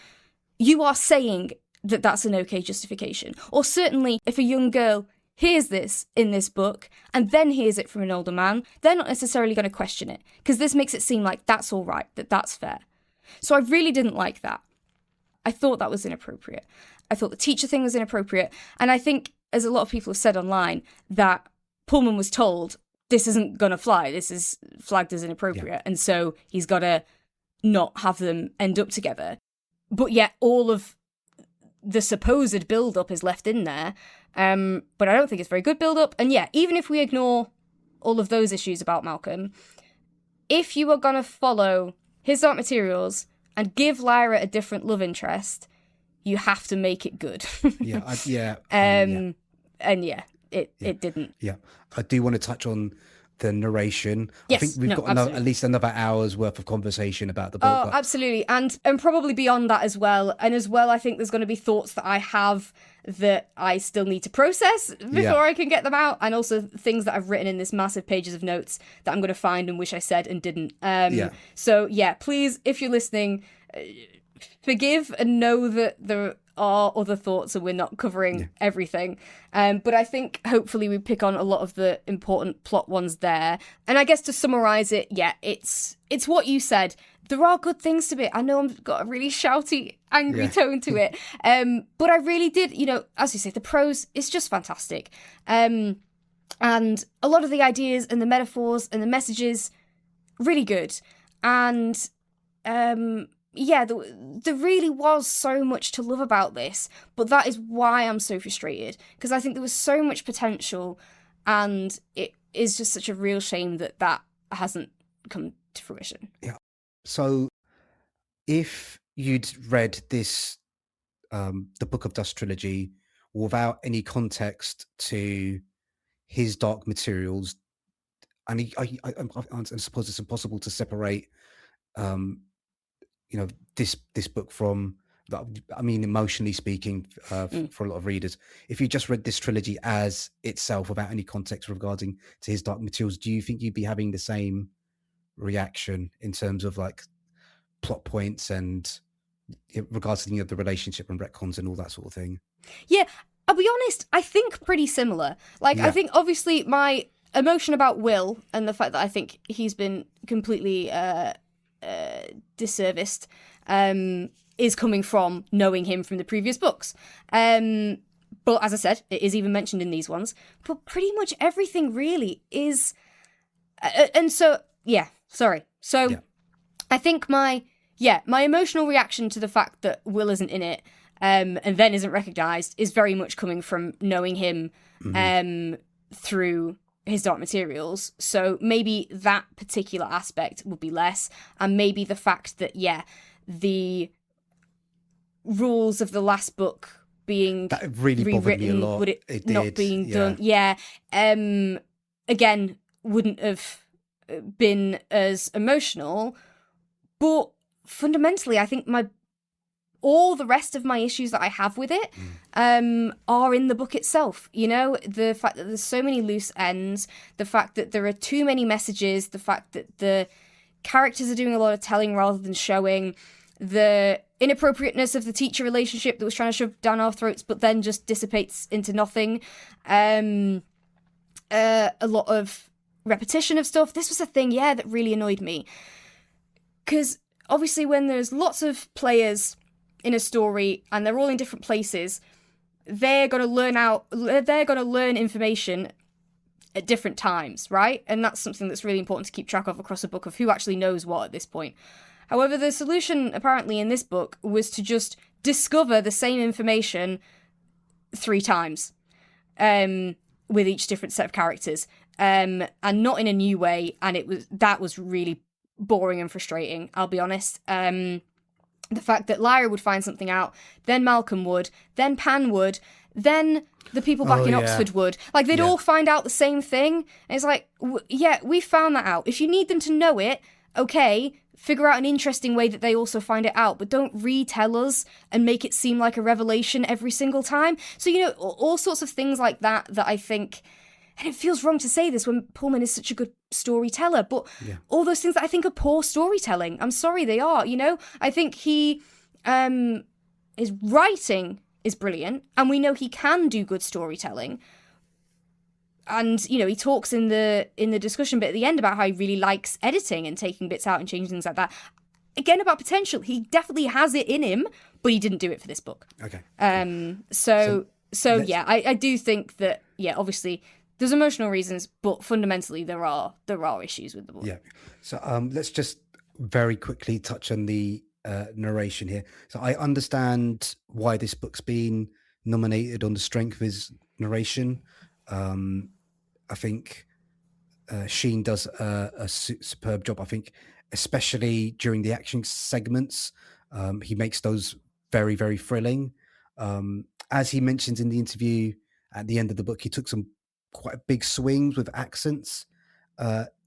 you are saying that that's an okay justification. Or certainly if a young girl hears this in this book and then hears it from an older man, they're not necessarily going to question it, because this makes it seem like that's all right, that's fair. So I really didn't like that. I thought that was inappropriate. I thought the teacher thing was inappropriate. And I think, as a lot of people have said online, that Pullman was told, this isn't going to fly, this is flagged as inappropriate. Yeah. And so he's got to not have them end up together. But yet all of the supposed build-up is left in there. But I don't think it's very good build-up. And even if we ignore all of those issues about Malcolm, if you are going to follow his dark materials and give Lyra a different love interest, you have to make it good. It didn't. Yeah, I do want to touch on the narration. Yes, I think we've got at least another hour's worth of conversation about the book. Oh, absolutely. And probably beyond that as well. And as well, I think there's going to be thoughts that I have that I still need to process before I can get them out. And also things that I've written in this massive pages of notes that I'm going to find and wish I said and didn't. So, please, if you're listening, forgive and know that there are other thoughts and we're not covering everything. But I think hopefully we pick on a lot of the important plot ones there. And I guess to summarise it, it's what you said. There are good things to it. I know I've got a really shouty angry tone to it. But I really did, as you say, the prose is just fantastic. And a lot of the ideas and the metaphors and the messages, really good. And there really was so much to love about this, but that is why I'm so frustrated, because I think there was so much potential, and it is just such a real shame that hasn't come to fruition. Yeah. So if you'd read this, the Book of Dust trilogy, without any context to his Dark Materials, and I suppose it's impossible to separate, this book from, I mean, emotionally speaking, for a lot of readers. If you just read this trilogy as itself without any context regarding to his Dark Materials, do you think you'd be having the same reaction in terms of like plot points and in regards to the relationship and retcons and all that sort of thing? Yeah, I'll be honest, I think pretty similar. I think obviously my emotion about Will and the fact that I think he's been completely disserviced is coming from knowing him from the previous books. But as I said, it is even mentioned in these ones. But pretty much everything really is... I think my emotional reaction to the fact that Will isn't in it and then isn't recognised is very much coming from knowing him through his Dark Materials. So maybe that particular aspect would be less, and maybe the fact that the rules of the last book being that really bothered me a lot. It not being done, again, wouldn't have been as emotional. But fundamentally, I think all the rest of my issues that I have with it are in the book itself. The fact that there's so many loose ends, the fact that there are too many messages, the fact that the characters are doing a lot of telling rather than showing, the inappropriateness of the teacher relationship that was trying to shove down our throats but then just dissipates into nothing. A lot of repetition of stuff. This was a thing, that really annoyed me. Because obviously when there's lots of players in a story and they're all in different places, they're going to learn information at different times, right? And that's something that's really important to keep track of across a book, of who actually knows what at this point. However, the solution apparently in this book was to just discover the same information 3 times with each different set of characters, and not in a new way. And that was really boring and frustrating, I'll be honest. The fact that Lyra would find something out, then Malcolm would, then Pan would, then the people back in Oxford would. They'd all find out the same thing. And it's like, we found that out. If you need them to know it, okay, figure out an interesting way that they also find it out, but don't retell us and make it seem like a revelation every single time. So, all sorts of things like that I think... And it feels wrong to say this when Pullman is such a good storyteller, but all those things that I think are poor storytelling, I'm sorry, they are, I think his writing is brilliant, and we know he can do good storytelling. And, he talks in the discussion bit at the end about how he really likes editing and taking bits out and changing things like that. Again, about potential. He definitely has it in him, but he didn't do it for this book. Okay. I do think that, obviously... There's emotional reasons, but fundamentally there are issues with the book. Yeah. So let's just very quickly touch on the narration here. So I understand why this book's been nominated on the strength of his narration. I think Sheen does a superb job. I think especially during the action segments, he makes those very, very thrilling. As he mentions in the interview at the end of the book, he took some quite big swings with accents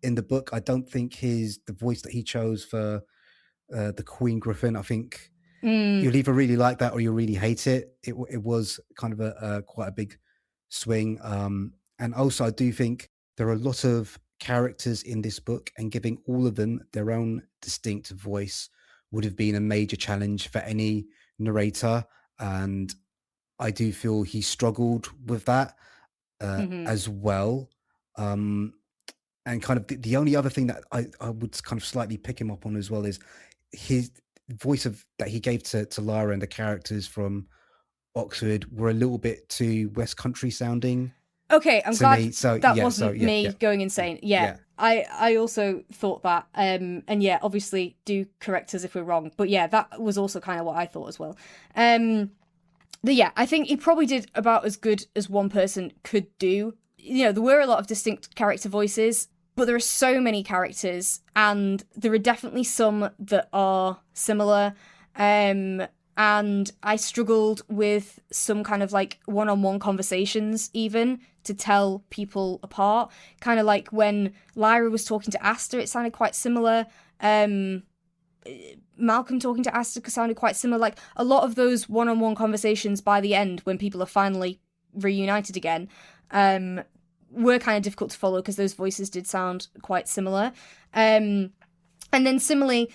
in the book. I don't think the voice that he chose for the Queen Griffin, I think you'll either really like that or you'll really hate it. It was kind of a quite a big swing. And also I do think there are a lot of characters in this book, and giving all of them their own distinct voice would have been a major challenge for any narrator. And I do feel he struggled with that as well. And kind of the only other thing that I would kind of slightly pick him up on as well is voice that he gave to Lyra and the characters from Oxford were a little bit too West Country sounding. Okay, I'm glad me. So that yeah, wasn't me going insane. Yeah, I also thought that. And yeah, obviously do correct us if we're wrong. But yeah, that was also kind of what I thought as well. But yeah, I think he probably did about as good as one person could do. You know, there were a lot of distinct character voices, but there are so many characters, and there are definitely some that are similar. And I struggled with some kind of like one-on-one conversations even to tell people apart. Kind of like when Lyra was talking to Asta, it sounded quite similar. Malcolm talking to Asta sounded quite similar. Like a lot of those one-on-one conversations by the end when people are finally reunited again were kind of difficult to follow because those voices did sound quite similar. And then similarly,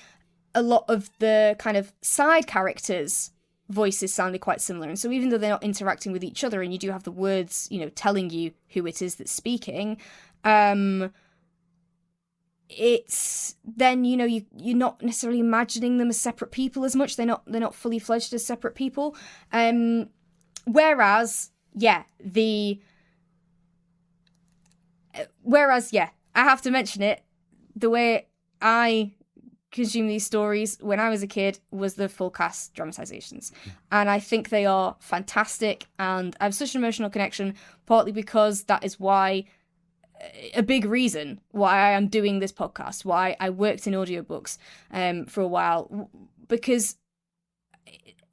a lot of the kind of side characters' voices sounded quite similar. And so even though they're not interacting with each other and you do have the words, you know, telling you who it is that's speaking, it's then, you know, you're not necessarily imagining them as separate people as much. They're not fully fledged as separate people. Whereas I have to mention it, the way I consume these stories when I was a kid was the full cast dramatizations. And I think they are fantastic, and I have such an emotional connection, partly because that is why, a big reason why I am doing this podcast, why I worked in audiobooks for a while, because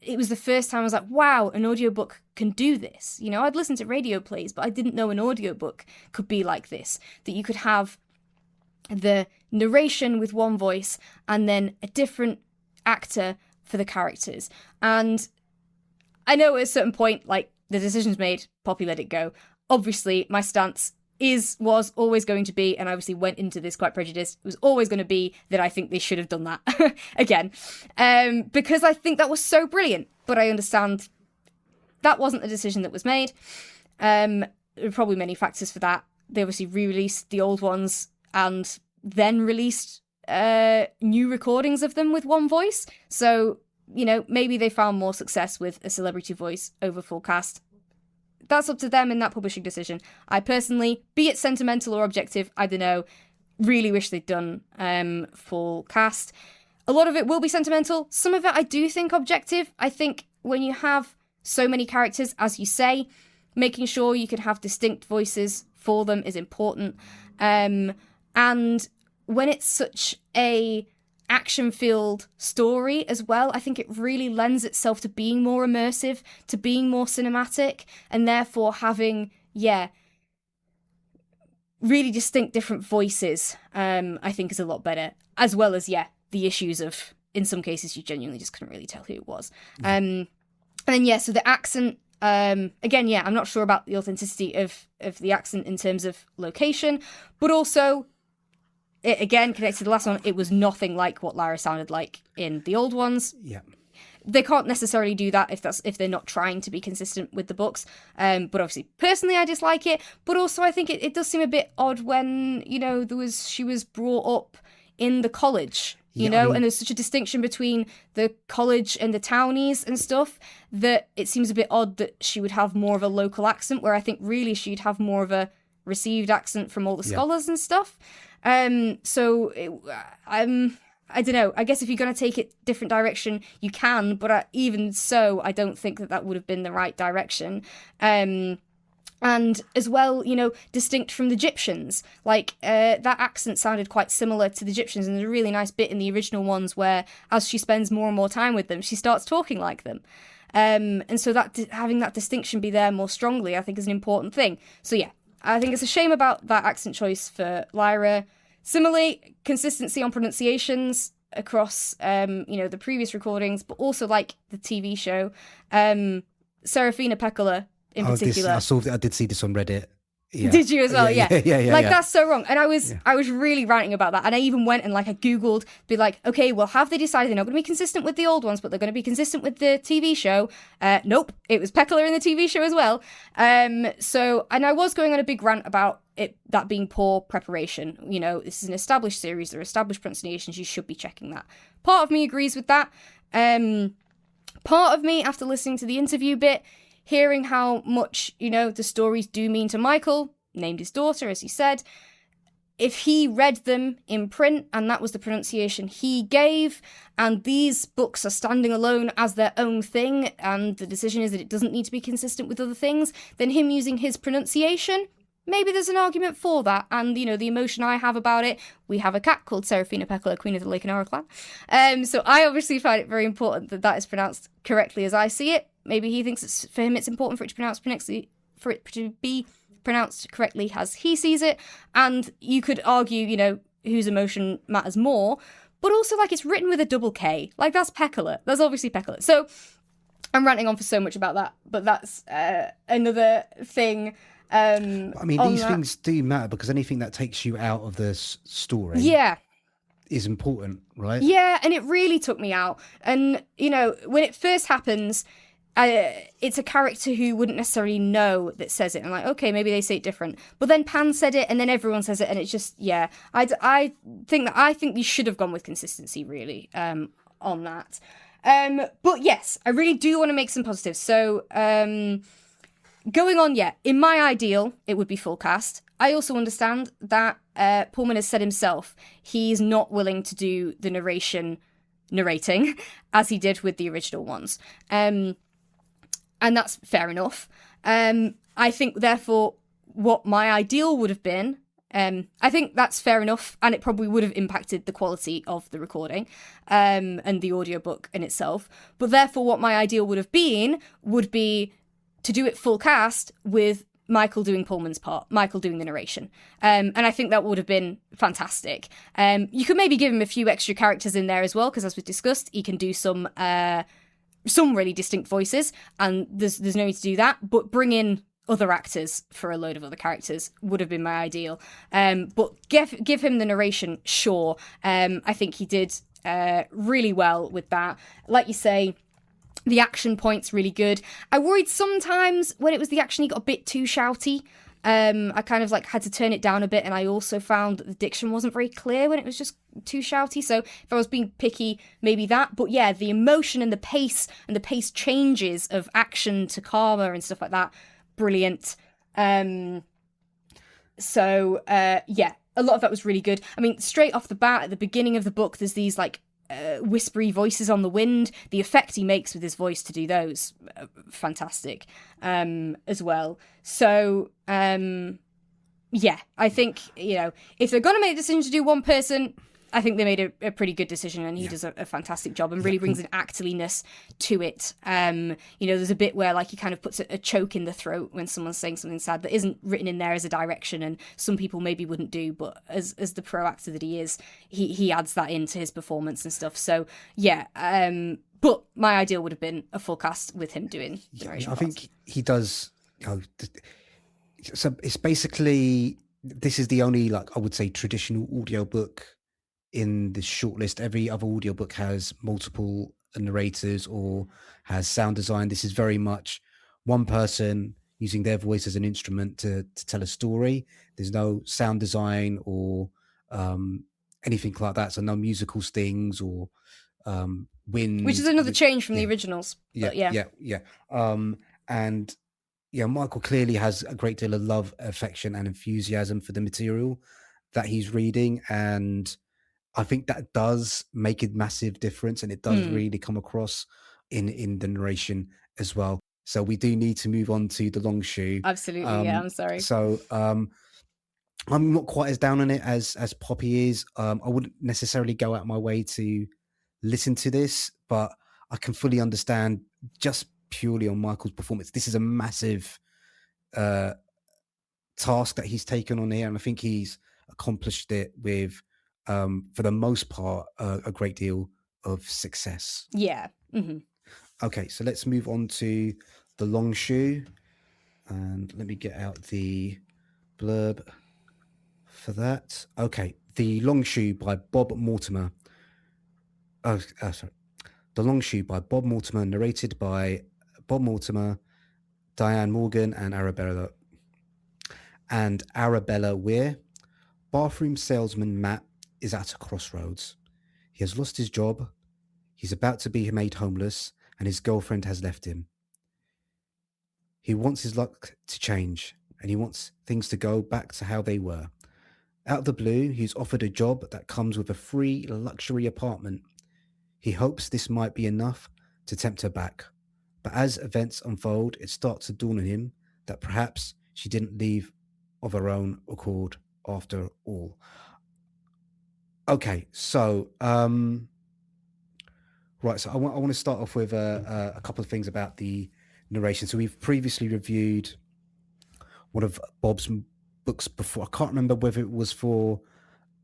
it was the first time I was like, wow, an audiobook can do this. You know, I'd listened to radio plays, but I didn't know an audiobook could be like this, that you could have the narration with one voice and then a different actor for the characters. And I know at a certain point, like, the decision's made, Poppy let it go. Obviously, my stance was always going to be, and I obviously went into this quite prejudiced, it was always going to be that I think they should have done that again. Because I think that was so brilliant, but I understand that wasn't the decision that was made. There were probably many factors for that. They obviously re-released the old ones and then released new recordings of them with one voice. So, you know, maybe they found more success with a celebrity voice over full cast. That's up to them in that publishing decision. I personally, be it sentimental or objective, I don't know, really wish they'd done full cast. A lot of it will be sentimental. Some of it I do think objective. I think when you have so many characters, as you say, making sure you can have distinct voices for them is important. And when it's such a action-filled story as well, I think it really lends itself to being more immersive, to being more cinematic, and therefore having, really distinct different voices, I think is a lot better. As well as, the issues of, in some cases, you genuinely just couldn't really tell who it was. And then, so the accent, again, I'm not sure about the authenticity of the accent in terms of location, but also, it, again, connected to the last one, it was nothing like what Lyra sounded like in the old ones. Yeah. They can't necessarily do that if they're not trying to be consistent with the books. But obviously, personally, I dislike it. But also, I think it does seem a bit odd when, you know, she was brought up in the college, you know, and there's such a distinction between the college and the townies and stuff that it seems a bit odd that she would have more of a local accent, where I think really she'd have more of a received accent from all the scholars and stuff. I don't know. I guess if you're going to take it different direction, you can, but even so, I don't think that would have been the right direction. And as well, you know, distinct from the Egyptians. Like, that accent sounded quite similar to the Egyptians, and there's a really nice bit in the original ones where, as she spends more and more time with them, she starts talking like them. And so that having that distinction be there more strongly, I think, is an important thing. So I think it's a shame about that accent choice for Lyra. Similarly, consistency on pronunciations across, the previous recordings, but also like the TV show. Serafina Pekkala in particular. I did see this on Reddit. Yeah. Did you as well? Yeah. Like, that's so wrong. And I was really ranting about that. And I even went and like I Googled, be like, okay, well, have they decided they're not going to be consistent with the old ones, but they're going to be consistent with the TV show? Nope. It was Peckler in the TV show as well. So, and I was going on a big rant about that being poor preparation. You know, this is an established series. There are established pronunciations. You should be checking that. Part of me agrees with that. Part of me, after listening to the interview bit, hearing how much, you know, the stories do mean to Michael, named his daughter, as he said, if he read them in print and that was the pronunciation he gave, and these books are standing alone as their own thing, and the decision is that it doesn't need to be consistent with other things, then him using his pronunciation, maybe there's an argument for that. And, you know, the emotion I have about it, we have a cat called Seraphina Peckler, Queen of the Lake and Aura clan. So I obviously find it very important that that is pronounced correctly as I see it. Maybe he thinks for him it's important for it to be pronounced correctly as he sees it. And you could argue, you know, whose emotion matters more. But also, like, it's written with a double K. Like, that's Peckler. That's obviously Peckler. So I'm ranting on for so much about that. But that's another thing. I mean, these things do matter because anything that takes you out of the story is important, right? Yeah, and it really took me out. And, you know, when it first happens, it's a character who wouldn't necessarily know that says it. I'm like, okay, maybe they say it different. But then Pan said it, and then everyone says it, and it's just, yeah. I think you should have gone with consistency, really, on that. But yes, I really do want to make some positives. So, going on, in my ideal, it would be full cast. I also understand that Pullman has said himself he's not willing to do the narrating as he did with the original ones. And that's fair enough. I think, therefore, what my ideal would have been, I think that's fair enough, and it probably would have impacted the quality of the recording and the audiobook in itself. But therefore, what my ideal would have been would be to do it full cast with Michael doing Pullman's part, Michael doing the narration. And I think that would have been fantastic. You could maybe give him a few extra characters in there as well, because as we've discussed, he can do some really distinct voices, and there's no need to do that, but bring in other actors for a load of other characters would have been my ideal. But give him the narration, sure. I think he did really well with that. Like you say, the action point's really good. I worried sometimes when it was the action, he got a bit too shouty. I kind of like had to turn it down a bit, and I also found that the diction wasn't very clear when it was just too shouty. So if I was being picky, maybe that. But yeah, the emotion and the pace changes of action to calmer and stuff like that, brilliant. So yeah, a lot of that was really good. I mean, straight off the bat at the beginning of the book, there's these like whispery voices on the wind. The effect he makes with his voice to do those, fantastic as well. So yeah, I think, you know, if they're gonna make a decision to do one person, I think they made a pretty good decision, and he does a fantastic job and really brings an actorliness to it. You know, there's a bit where like he kind of puts a choke in the throat when someone's saying something sad that isn't written in there as a direction, and some people maybe wouldn't do, but as the pro actor that he is, he adds that into his performance and stuff. So yeah, but my ideal would have been a full cast with him doing narration I parts. think he does, you know, so it's basically, this is the only, like, I would say, traditional audiobook in the shortlist. Every other audiobook has multiple narrators or has sound design. This is very much one person using their voice as an instrument to tell a story. There's no sound design or anything like that. So no musical stings or wind. Which is another change from the originals. Yeah. And yeah, Michael clearly has a great deal of love, affection, and enthusiasm for the material that he's reading, and I think that does make a massive difference, and it does really come across in the narration as well. So we do need to move on to The Long Shoe. Absolutely, yeah, I'm sorry. So I'm not quite as down on it as Poppy is. I wouldn't necessarily go out my way to listen to this, but I can fully understand just purely on Michael's performance. This is a massive task that he's taken on here, and I think he's accomplished it with, for the most part, a great deal of success. Yeah. Mm-hmm. Okay, so let's move on to The Long Shoe, and let me get out the blurb for that. Okay, The Long Shoe by Bob Mortimer. Sorry. The Long Shoe by Bob Mortimer, narrated by Bob Mortimer, Diane Morgan, and Arabella. And Arabella Weir. Bathroom salesman Matt is at a crossroads. He has lost his job, he's about to be made homeless, and his girlfriend has left him. He wants his luck to change, and he wants things to go back to how they were. Out of the blue, he's offered a job that comes with a free luxury apartment. He hopes this might be enough to tempt her back. But as events unfold, it starts to dawn on him that perhaps she didn't leave of her own accord after all. Okay, so right, so I want to start off with a couple of things about the narration. So we've previously reviewed one of Bob's books before. I can't remember whether it was for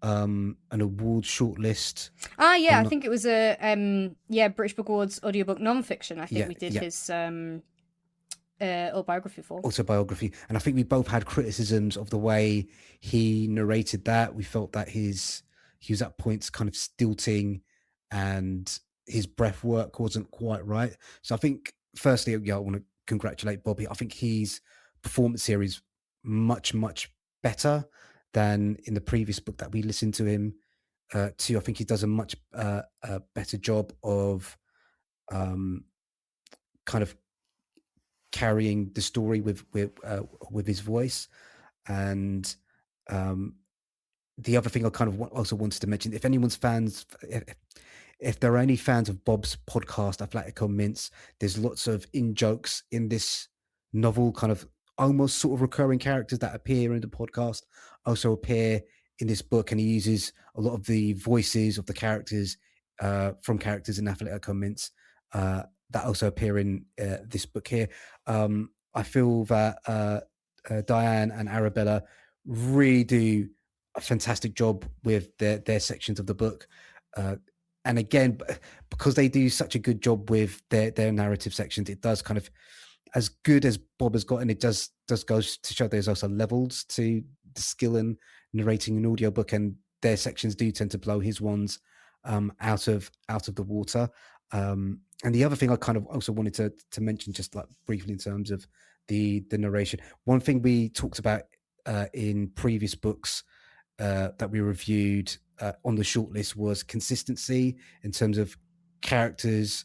an award shortlist. Yeah, I think it was a British Book Awards audiobook non-fiction. I think we did his autobiography, and I think we both had criticisms of the way he narrated that. We felt that he was at points kind of stilting, and his breath work wasn't quite right. So I think firstly, I want to congratulate Bobby. I think his performance here is much better than in the previous book that we listened to him to. I think he does a much better job of kind of carrying the story with his voice. And the other thing I kind of also wanted to mention, if anyone's fans, if there are any fans of Bob's podcast, Athletico Mints, there's lots of in-jokes in this novel, kind of almost sort of recurring characters that appear in the podcast also appear in this book, and he uses a lot of the voices of the characters from characters in Athletico Mints that also appear in this book here. I feel that Diane and Arabella really do a fantastic job with their sections of the book. And again, because they do such a good job with their narrative sections, it does kind of, as good as Bob has gotten, it does goes to show there's also levels to the skill in narrating an audiobook, and their sections do tend to blow his ones out of the water. And the other thing I kind of also wanted to mention, just like briefly in terms of the narration, one thing we talked about in previous books that we reviewed on the shortlist was consistency in terms of characters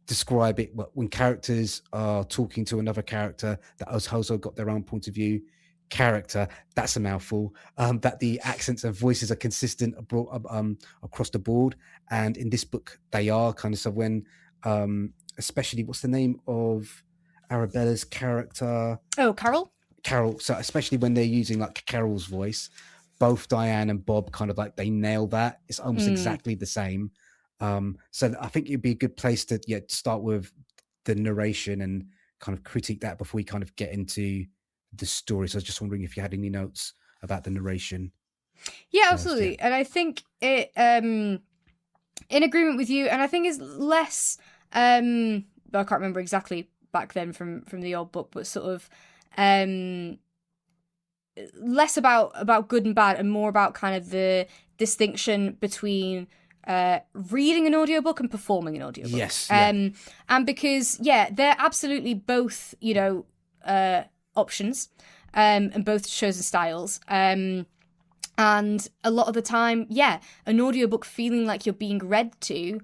describe it. When characters are talking to another character that has also got their own point of view, character, that's a mouthful. That the accents and voices are consistent across the board, and in this book they are kind of. So when especially, what's the name of Arabella's character? Oh, Carol. So especially when they're using like Carol's voice, both Diane and Bob kind of like, they nail that. It's almost exactly the same. So I think it'd be a good place to start with the narration and kind of critique that before we kind of get into the story. So I was just wondering if you had any notes about the narration. Yeah, absolutely. And I think it in agreement with you, and I think is less I can't remember exactly back then from the old book, but sort of less about good and bad and more about kind of the distinction between reading an audiobook and performing an audiobook. Yes. And because they're absolutely both, options, and both chosen styles. And a lot of the time, an audiobook feeling like you're being read to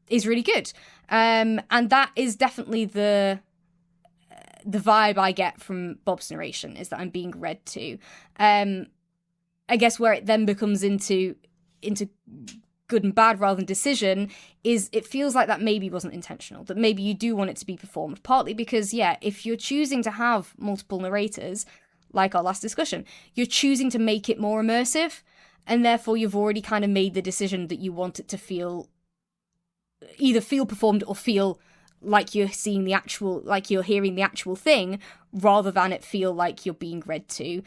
is really good. And that is definitely the vibe I get from Bob's narration, is that I'm being read to. I guess where it then becomes into good and bad rather than decision is it feels like that maybe wasn't intentional, that maybe you do want it to be performed, partly because if you're choosing to have multiple narrators, like our last discussion, you're choosing to make it more immersive, and therefore you've already kind of made the decision that you want it to either feel performed or feel like you're seeing like you're hearing the actual thing, rather than it feel like you're being read to,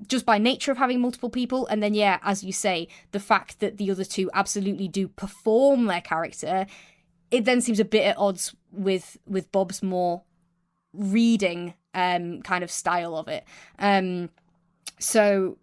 just by nature of having multiple people. And then, as you say, the fact that the other two absolutely do perform their character, it then seems a bit at odds with Bob's more reading kind of style of it. So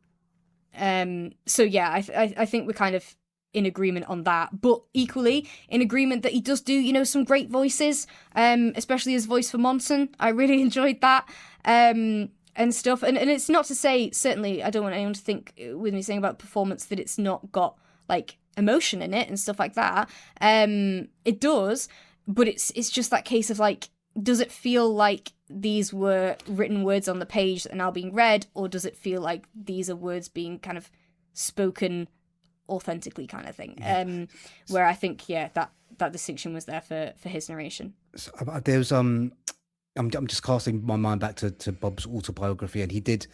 yeah, I think we're kind of in agreement on that, but equally in agreement that he does do, you know, some great voices, especially his voice for Monson. I really enjoyed that, and stuff. And it's not to say, certainly, I don't want anyone to think with me saying about performance that it's not got like emotion in it and stuff like that. It does, but it's just that case of like, does it feel like these were written words on the page that are now being read, or does it feel like these are words being kind of spoken authentically, kind of thing? Where I think, yeah, that distinction was there for his narration. So, there's I'm just casting my mind back to Bob's autobiography, and he did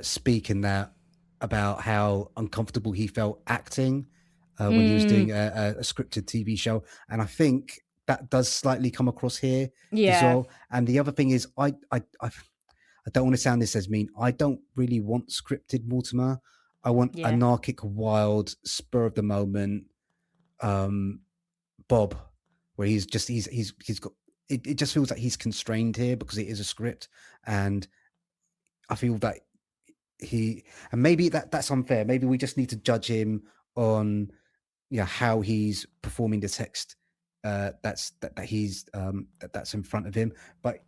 speak in that about how uncomfortable he felt acting when he was doing a scripted TV show, and I think that does slightly come across here as well. And the other thing is, I don't want to sound this as mean. I don't really want scripted Mortimer. I want anarchic, wild, spur of the moment Bob, where he's got it just feels like he's constrained here because it is a script, and I feel that and maybe that's unfair. Maybe we just need to judge him on how he's performing the text that's in front of him. But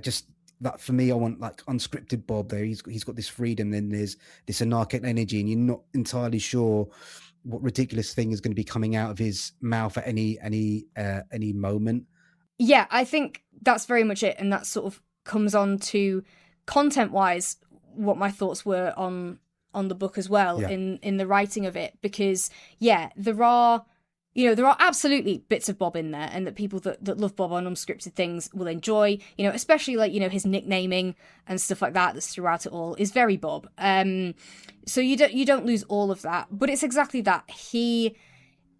just that for me, I want like unscripted Bob there. He's got this freedom, then there's this anarchic energy, and you're not entirely sure what ridiculous thing is going to be coming out of his mouth at any moment. Yeah, I think that's very much it, and that sort of comes on to content-wise what my thoughts were on the book as well, in the writing of it, because there are absolutely bits of Bob in there, and that people that love Bob on unscripted things will enjoy, especially like, his nicknaming and stuff like that that's throughout it all is very Bob. So you don't lose all of that, but it's exactly that. He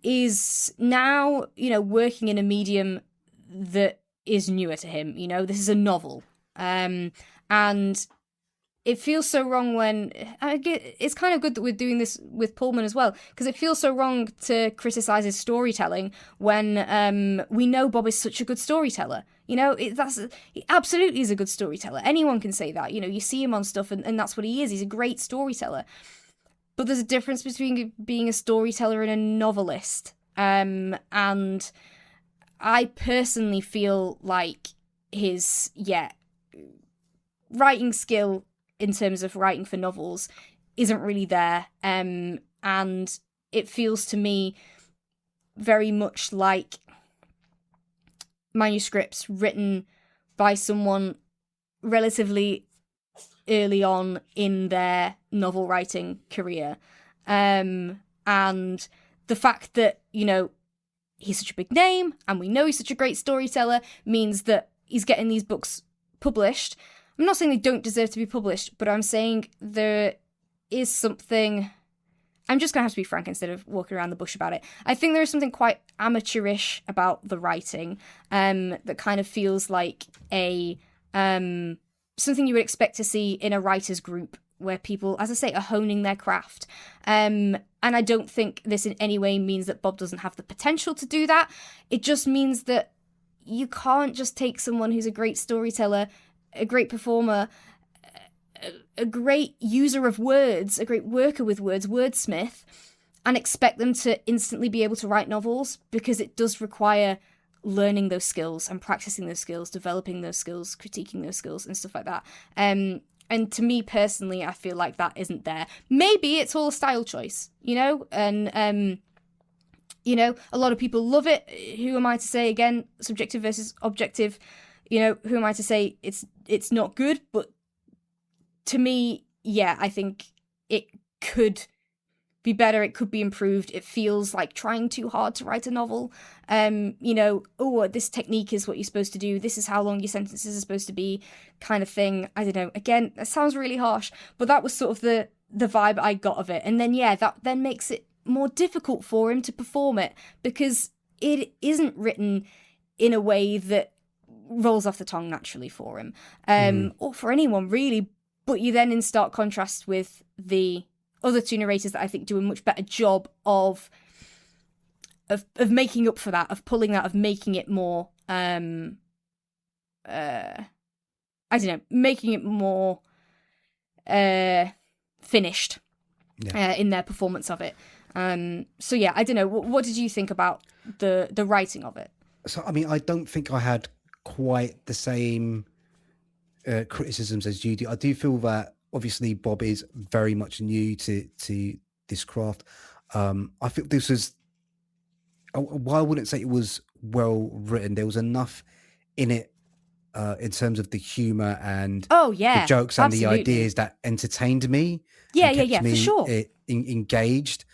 is now, working in a medium that is newer to him. This is a novel. And it feels so wrong when it's kind of good that we're doing this with Pullman as well, because it feels so wrong to criticize his storytelling when we know Bob is such a good storyteller. He absolutely is a good storyteller. Anyone can say that. You see him on stuff, and that's what he is. He's a great storyteller. But there's a difference between being a storyteller and a novelist. And I personally feel like his writing skill in terms of writing for novels isn't really there, and it feels to me very much like manuscripts written by someone relatively early on in their novel writing career, and the fact that he's such a big name and we know he's such a great storyteller means that he's getting these books published. I'm not saying they don't deserve to be published, but I'm saying there is something... I'm just going to have to be frank instead of walking around the bush about it. I think there is something quite amateurish about the writing that kind of feels like a something you would expect to see in a writer's group where people, as I say, are honing their craft. And I don't think this in any way means that Bob doesn't have the potential to do that. It just means that you can't just take someone who's a great storyteller, a great performer, a great user of words, a great worker with words, wordsmith, and expect them to instantly be able to write novels, because it does require learning those skills and practicing those skills, developing those skills, critiquing those skills and stuff like that. And to me personally, I feel like that isn't there. Maybe it's all a style choice, and a lot of people love it. Who am I to say, again, subjective versus objective? Who am I to say it's not good? But to me, I think it could be better. It could be improved. It feels like trying too hard to write a novel. This technique is what you're supposed to do. This is how long your sentences are supposed to be, kind of thing. I don't know. Again, that sounds really harsh, but that was sort of the vibe I got of it. And then, that then makes it more difficult for him to perform it, because it isn't written in a way that rolls off the tongue naturally for him, or for anyone really. But you then in stark contrast with the other two narrators that I think do a much better job of making up for that, of pulling that, of making it more I I don't know, making it more finished in their performance of it. So yeah, I don't know. What did you think about the writing of it? So I mean, I don't think I had quite the same criticisms as you do. I do feel that obviously Bob is very much new to this craft. I think this was, while I wouldn't say it was well written, there was enough in it in terms of the humor and the jokes and the ideas that entertained me. Yeah, kept me for sure. Engaged.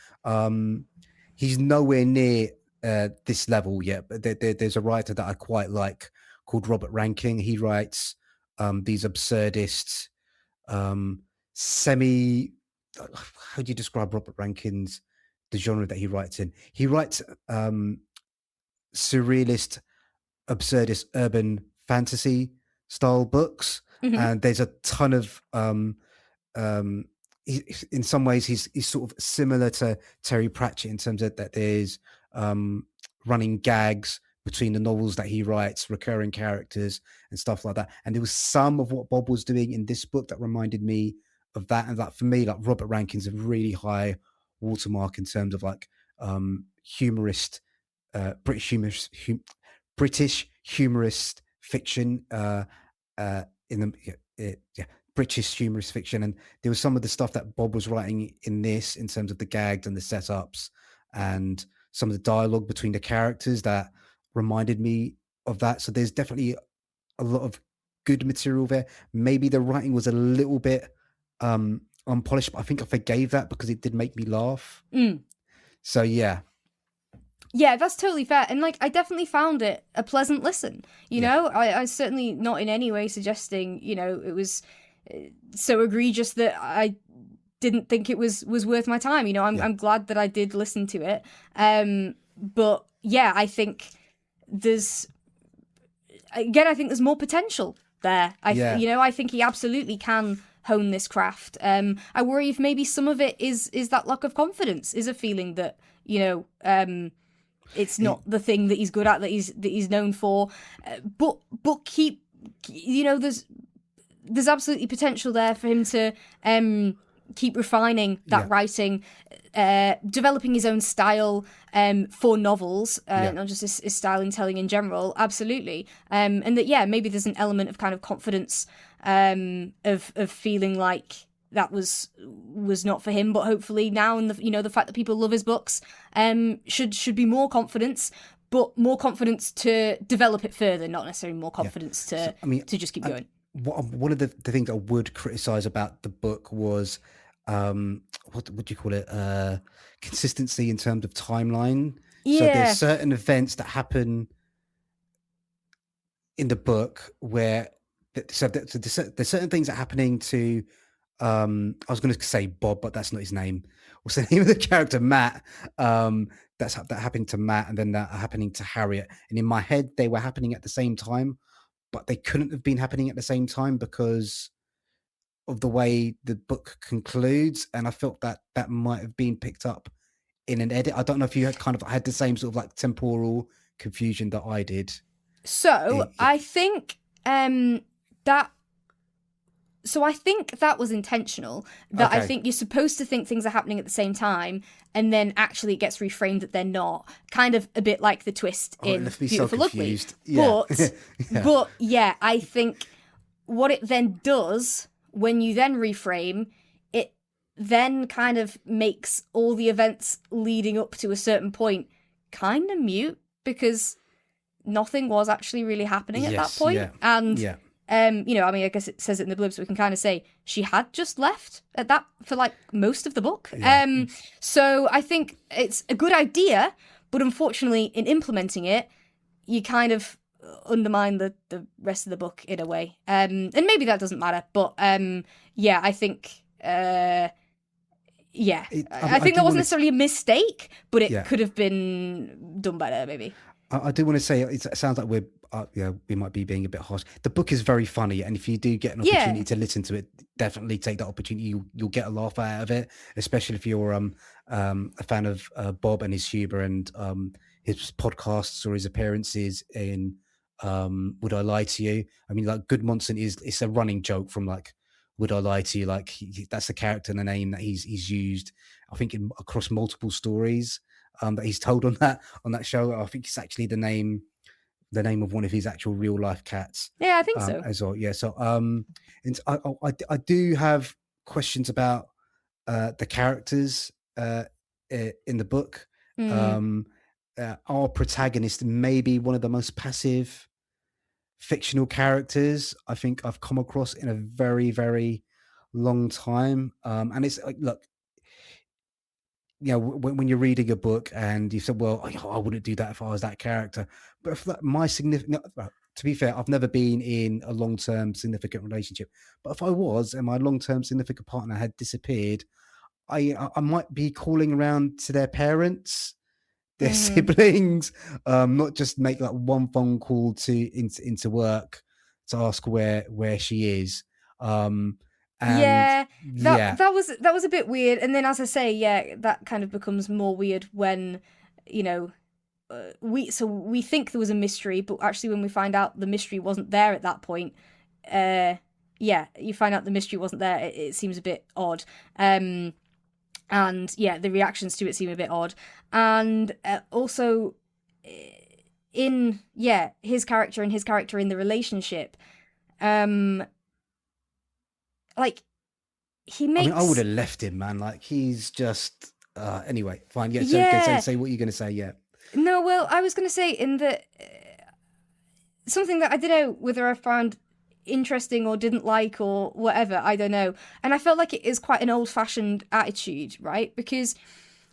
He's nowhere near this level yet, but there's a writer that I quite like called Robert Rankin. He writes these absurdist, semi. How do you describe Robert Rankin's the genre that he writes in? He writes surrealist, absurdist, urban fantasy style books, and there's a ton of. In some ways, he's sort of similar to Terry Pratchett in terms of that there's running gags between the novels that he writes, recurring characters and stuff like that. And there was some of what Bob was doing in this book that reminded me of that. And like for me, like Robert Rankin's a really high watermark in terms of like humorist, British humorist fiction British humorous fiction. And there was some of the stuff that Bob was writing in this in terms of the gags and the setups and some of the dialogue between the characters that reminded me of that. So there's definitely a lot of good material there. Maybe the writing was a little bit unpolished, but I think I forgave that because it did make me laugh. So yeah. Yeah, that's totally fair. And like, I definitely found it a pleasant listen. You know, I certainly not in any way suggesting, you know, it was so egregious that I didn't think it was worth my time. You know, I'm glad that I did listen to it. But yeah, I think there's more potential there. You know, I think he absolutely can hone this craft. I worry if maybe some of it is that lack of confidence, is a feeling that, you know, it's not the thing that he's good at, that he's known for. But keep, you know, there's absolutely potential there for him to keep refining that writing, developing his own style for novels, not just his style in telling in general. Absolutely. And that, maybe there's an element of kind of confidence of feeling like that was not for him, but hopefully now, and the fact that people love his books should be more confidence, but more confidence to develop it further, not necessarily more confidence to just keep going. One of the things I would criticize about the book was what do you call it? Consistency in terms of timeline. So there's certain events that happen in the book where there's certain things that are happening to I was going to say Bob, but that's not his name. What's the name of the character? Matt. That happened to Matt, and then that happening to Harriet. And in my head, they were happening at the same time, but they couldn't have been happening at the same time because of the way the book concludes. And I felt that might have been picked up in an edit. I don't know if you had kind of had the same sort of like temporal confusion that I did. So I think I think that was intentional. That I think you're supposed to think things are happening at the same time, and then actually it gets reframed that they're not. Kind of a bit like the twist in Beautiful Lovely. But I think what it then does when you then reframe it, then kind of makes all the events leading up to a certain point kind of mute, because nothing was actually really happening at that point. And you know, I mean, I guess it says it in the blurb, so we can kind of say she had just left at that for like most of the book. So I think it's a good idea, but unfortunately in implementing it, you kind of undermine the rest of the book in a way. And maybe that doesn't matter, but I think I think that wasn't necessarily a mistake, but it could have been done better, maybe. I do want to say it sounds like we might be being a bit harsh. The book is very funny, and if you do get an opportunity to listen to it, definitely take that opportunity. You'll get a laugh out of it, especially if you're a fan of Bob and his humor and his podcasts or his appearances in Would I Lie to You? I mean, like Goodmonson it's a running joke from like Would I Lie to You? Like that's the character and the name that he's used, I think, across multiple stories that he's told on that show. I think it's actually the name of one of his actual real life cats. Yeah, I think so as well. Yeah. So and I do have questions about the characters in the book. Our protagonist may be one of the most passive fictional characters I think I've come across in a very, very long time. And it's like, look, you know, when you're reading a book and you said, well, I wouldn't do that if I was that character. But if my significant, to be fair, I've never been in a long-term significant relationship. But if I was, and my long-term significant partner had disappeared, I might be calling around to their parents, their siblings, not just make like one phone call into work to ask where she is. That was a bit weird. And then, as I say, yeah, that kind of becomes more weird when, you know, we think there was a mystery, but actually when we find out the mystery wasn't there at that point, you find out the mystery wasn't there. It seems a bit odd. And yeah, the reactions to it seem a bit odd. And also in his character and his character in the relationship, like he makes. I mean, I would have left him, man. Like he's just anyway. Fine, yeah. So say what you're gonna say, yeah. No, well, I was gonna say in the something that I don't know whether I found interesting or didn't like or whatever, I don't know. And I felt like it is quite an old-fashioned attitude, right? Because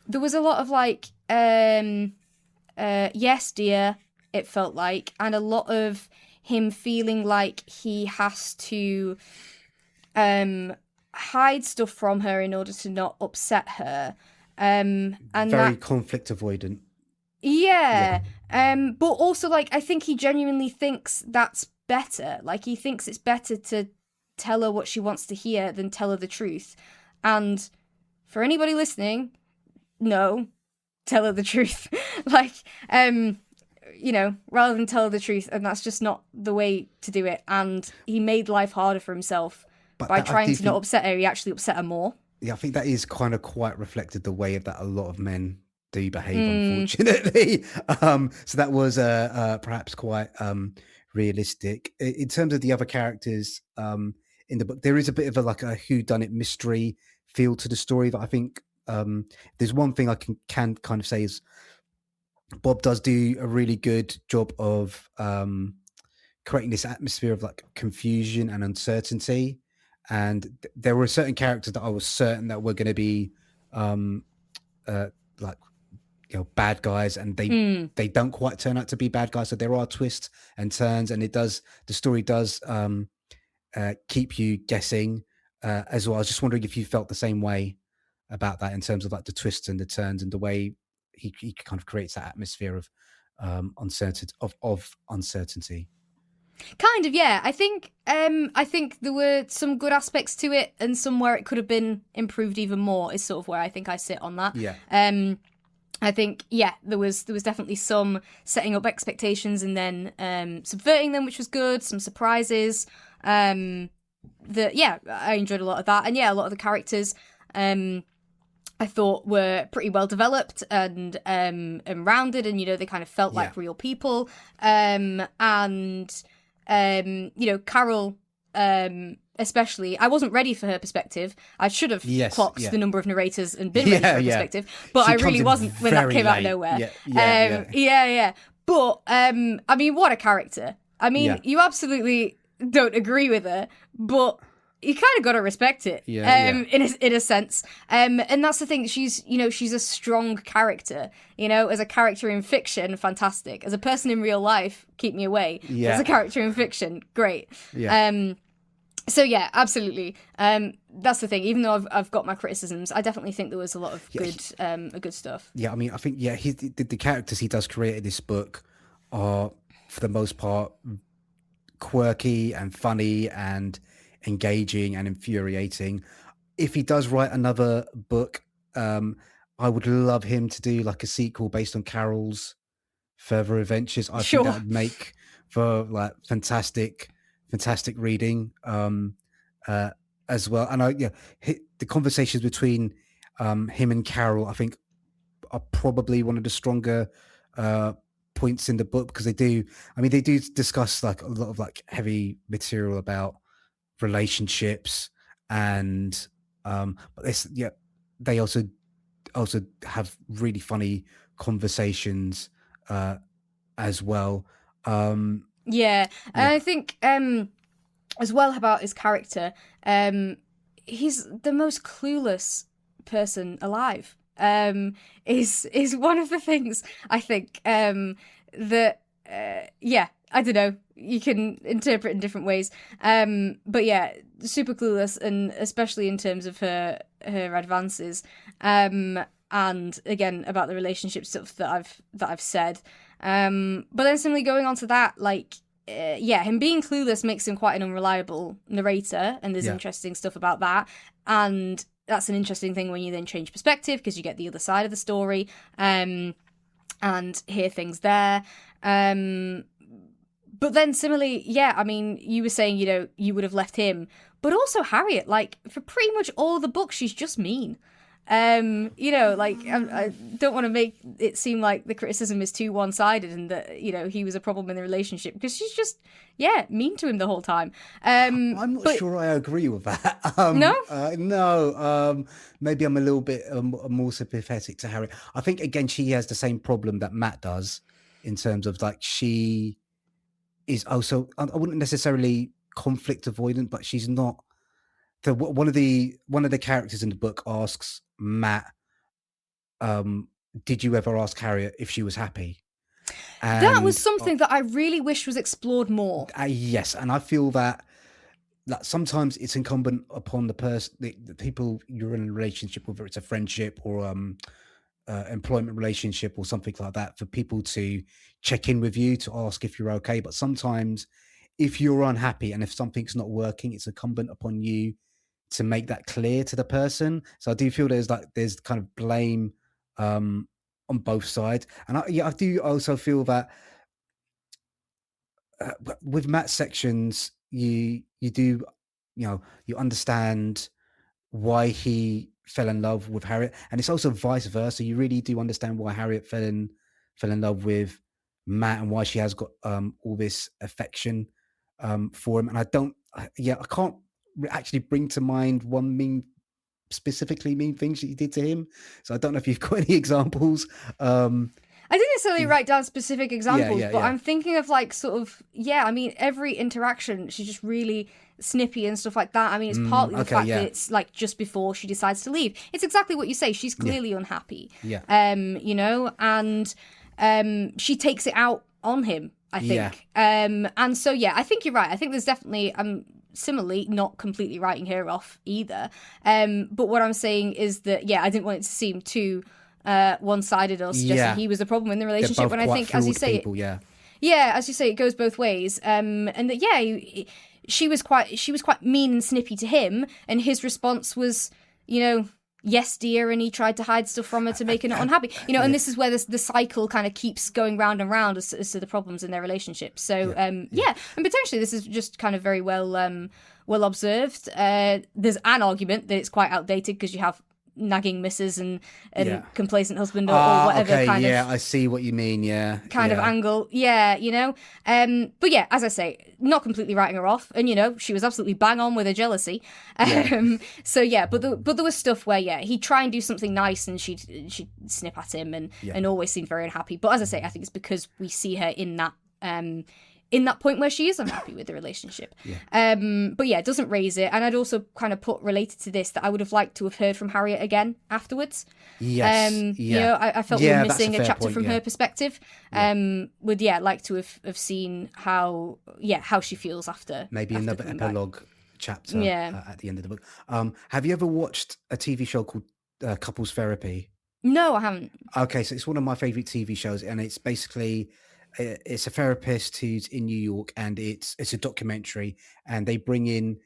there was a lot of like, yes, dear, it felt like, and a lot of him feeling like he has to hide stuff from her in order to not upset her. And very conflict avoidant. Yeah. But also, like, I think he genuinely thinks that's better. Like, he thinks it's better to tell her what she wants to hear than tell her the truth. And for anybody listening, no, tell her the truth. Like, you know, rather than tell her the truth, and that's just not the way to do it. And he made life harder for himself by trying to not upset her. He actually upset her more. Yeah, I think that is kind of quite reflected the way that a lot of men do behave, unfortunately. So that was perhaps quite realistic. In terms of the other characters in the book, there is a bit of a whodunit mystery feel to the story that I think there's one thing I can kind of say is Bob does do a really good job of creating this atmosphere of like confusion and uncertainty. And there were certain characters that I was certain that were going to be like, you know, bad guys, and they don't quite turn out to be bad guys. So there are twists and turns, and the story does keep you guessing as well. I was just wondering if you felt the same way about that in terms of like the twists and the turns and the way he kind of creates that atmosphere of uncertainty. Kind of, yeah. I think there were some good aspects to it, and some where it could have been improved even more. Is sort of where I think I sit on that. Yeah. I think there was definitely some setting up expectations and then subverting them, which was good. Some surprises. I enjoyed a lot of that, and a lot of the characters I thought were pretty well developed and rounded, and they kind of felt like real people. Carol, especially, I wasn't ready for her perspective. I should have clocked the number of narrators and been ready for her perspective, but I really wasn't when that came out of nowhere. But I mean, what a character! I mean, you absolutely don't agree with her, but you kind of got to respect it, in a sense. And that's the thing. She's a strong character. As a character in fiction, fantastic. As a person in real life, keep me away. As a character in fiction, great. So yeah, absolutely. That's the thing. Even though I've got my criticisms, I definitely think there was a lot of good stuff. Yeah, I mean, I think the characters he does create in this book are, for the most part, quirky and funny and engaging and infuriating. If he does write another book, I would love him to do like a sequel based on Carol's further adventures. I think that would make like fantastic reading as well. And the conversations between him and Carol, I think, are probably one of the stronger points in the book, because they do discuss like a lot of like heavy material about relationships, and but they also have really funny conversations as well. And I think as well about his character, he's the most clueless person alive. Is one of the things I think that I don't know, you can interpret in different ways, but yeah, super clueless, and especially in terms of her advances, and again about the relationship stuff that I've said, but then similarly going on to that, like him being clueless makes him quite an unreliable narrator, and there's interesting stuff about that, and that's an interesting thing when you then change perspective, because you get the other side of the story, and hear things there. But then similarly, I mean, you were saying, you would have left him, but also Harriet, like, for pretty much all the books, she's just mean. Like, I don't want to make it seem like the criticism is too one-sided and that, he was a problem in the relationship, because she's just, mean to him the whole time. I'm not sure I agree with that. No? Maybe I'm a little bit more sympathetic to Harriet. I think, again, she has the same problem that Matt does, in terms of, like, she is also, I wouldn't necessarily conflict avoidant, but she's not. One of the characters in the book asks Matt, did you ever ask Harriet if she was happy? And that was something that I really wish was explored more. Yes, and I feel that sometimes it's incumbent upon the person, the people you're in a relationship with, whether it's a friendship or employment relationship or something like that, for people to check in with you to ask if you're okay. But sometimes if you're unhappy and if something's not working, it's incumbent upon you to make that clear to the person. So I do feel there's kind of blame on both sides. And I do also feel that with Matt's sections, you do, you understand why he fell in love with Harriet, and it's also vice versa. You really do understand why Harriet fell in love with Matt, and why she has got all this affection for him. And I can't actually bring to mind one specifically mean things that you did to him. So I don't know if you've got any examples. I didn't necessarily write down specific examples, but I'm thinking of like sort of, I mean, every interaction, she's just really snippy and stuff like that. I mean, it's partly the fact that it's like just before she decides to leave. It's exactly what you say. She's clearly unhappy. And she takes it out on him, I think. And so, I think you're right. I think there's definitely, similarly, not completely writing her off either. But what I'm saying is that, I didn't want it to seem too one-sided or suggesting he was the problem in the relationship. And I think, as you say, as you say, it goes both ways. And that, she was quite mean and snippy to him, and his response was, yes, dear, and he tried to hide stuff from her to make her not unhappy. And this is where the cycle kind of keeps going round and round as to the problems in their relationship. So, and potentially this is just kind of very well observed. There's an argument that it's quite outdated because you have nagging missus and complacent husband or whatever kind of. I see what you mean. Kind of angle. But as I say, not completely writing her off, and she was absolutely bang on with her jealousy. But there was stuff where he'd try and do something nice and she'd snip at him and always seemed very unhappy. But as I say, I think it's because we see her in that point where she is unhappy with the relationship. But it doesn't raise it. And I'd also kind of put related to this that I would have liked to have heard from Harriet again afterwards. I felt we were missing a chapter from her perspective. Would like to have seen how she feels after. Maybe another epilogue chapter at the end of the book. Have you ever watched a TV show called Couples Therapy? No, I haven't. Okay, so it's one of my favorite TV shows, and it's basically it's a therapist who's in New York, and it's a documentary, and they bring in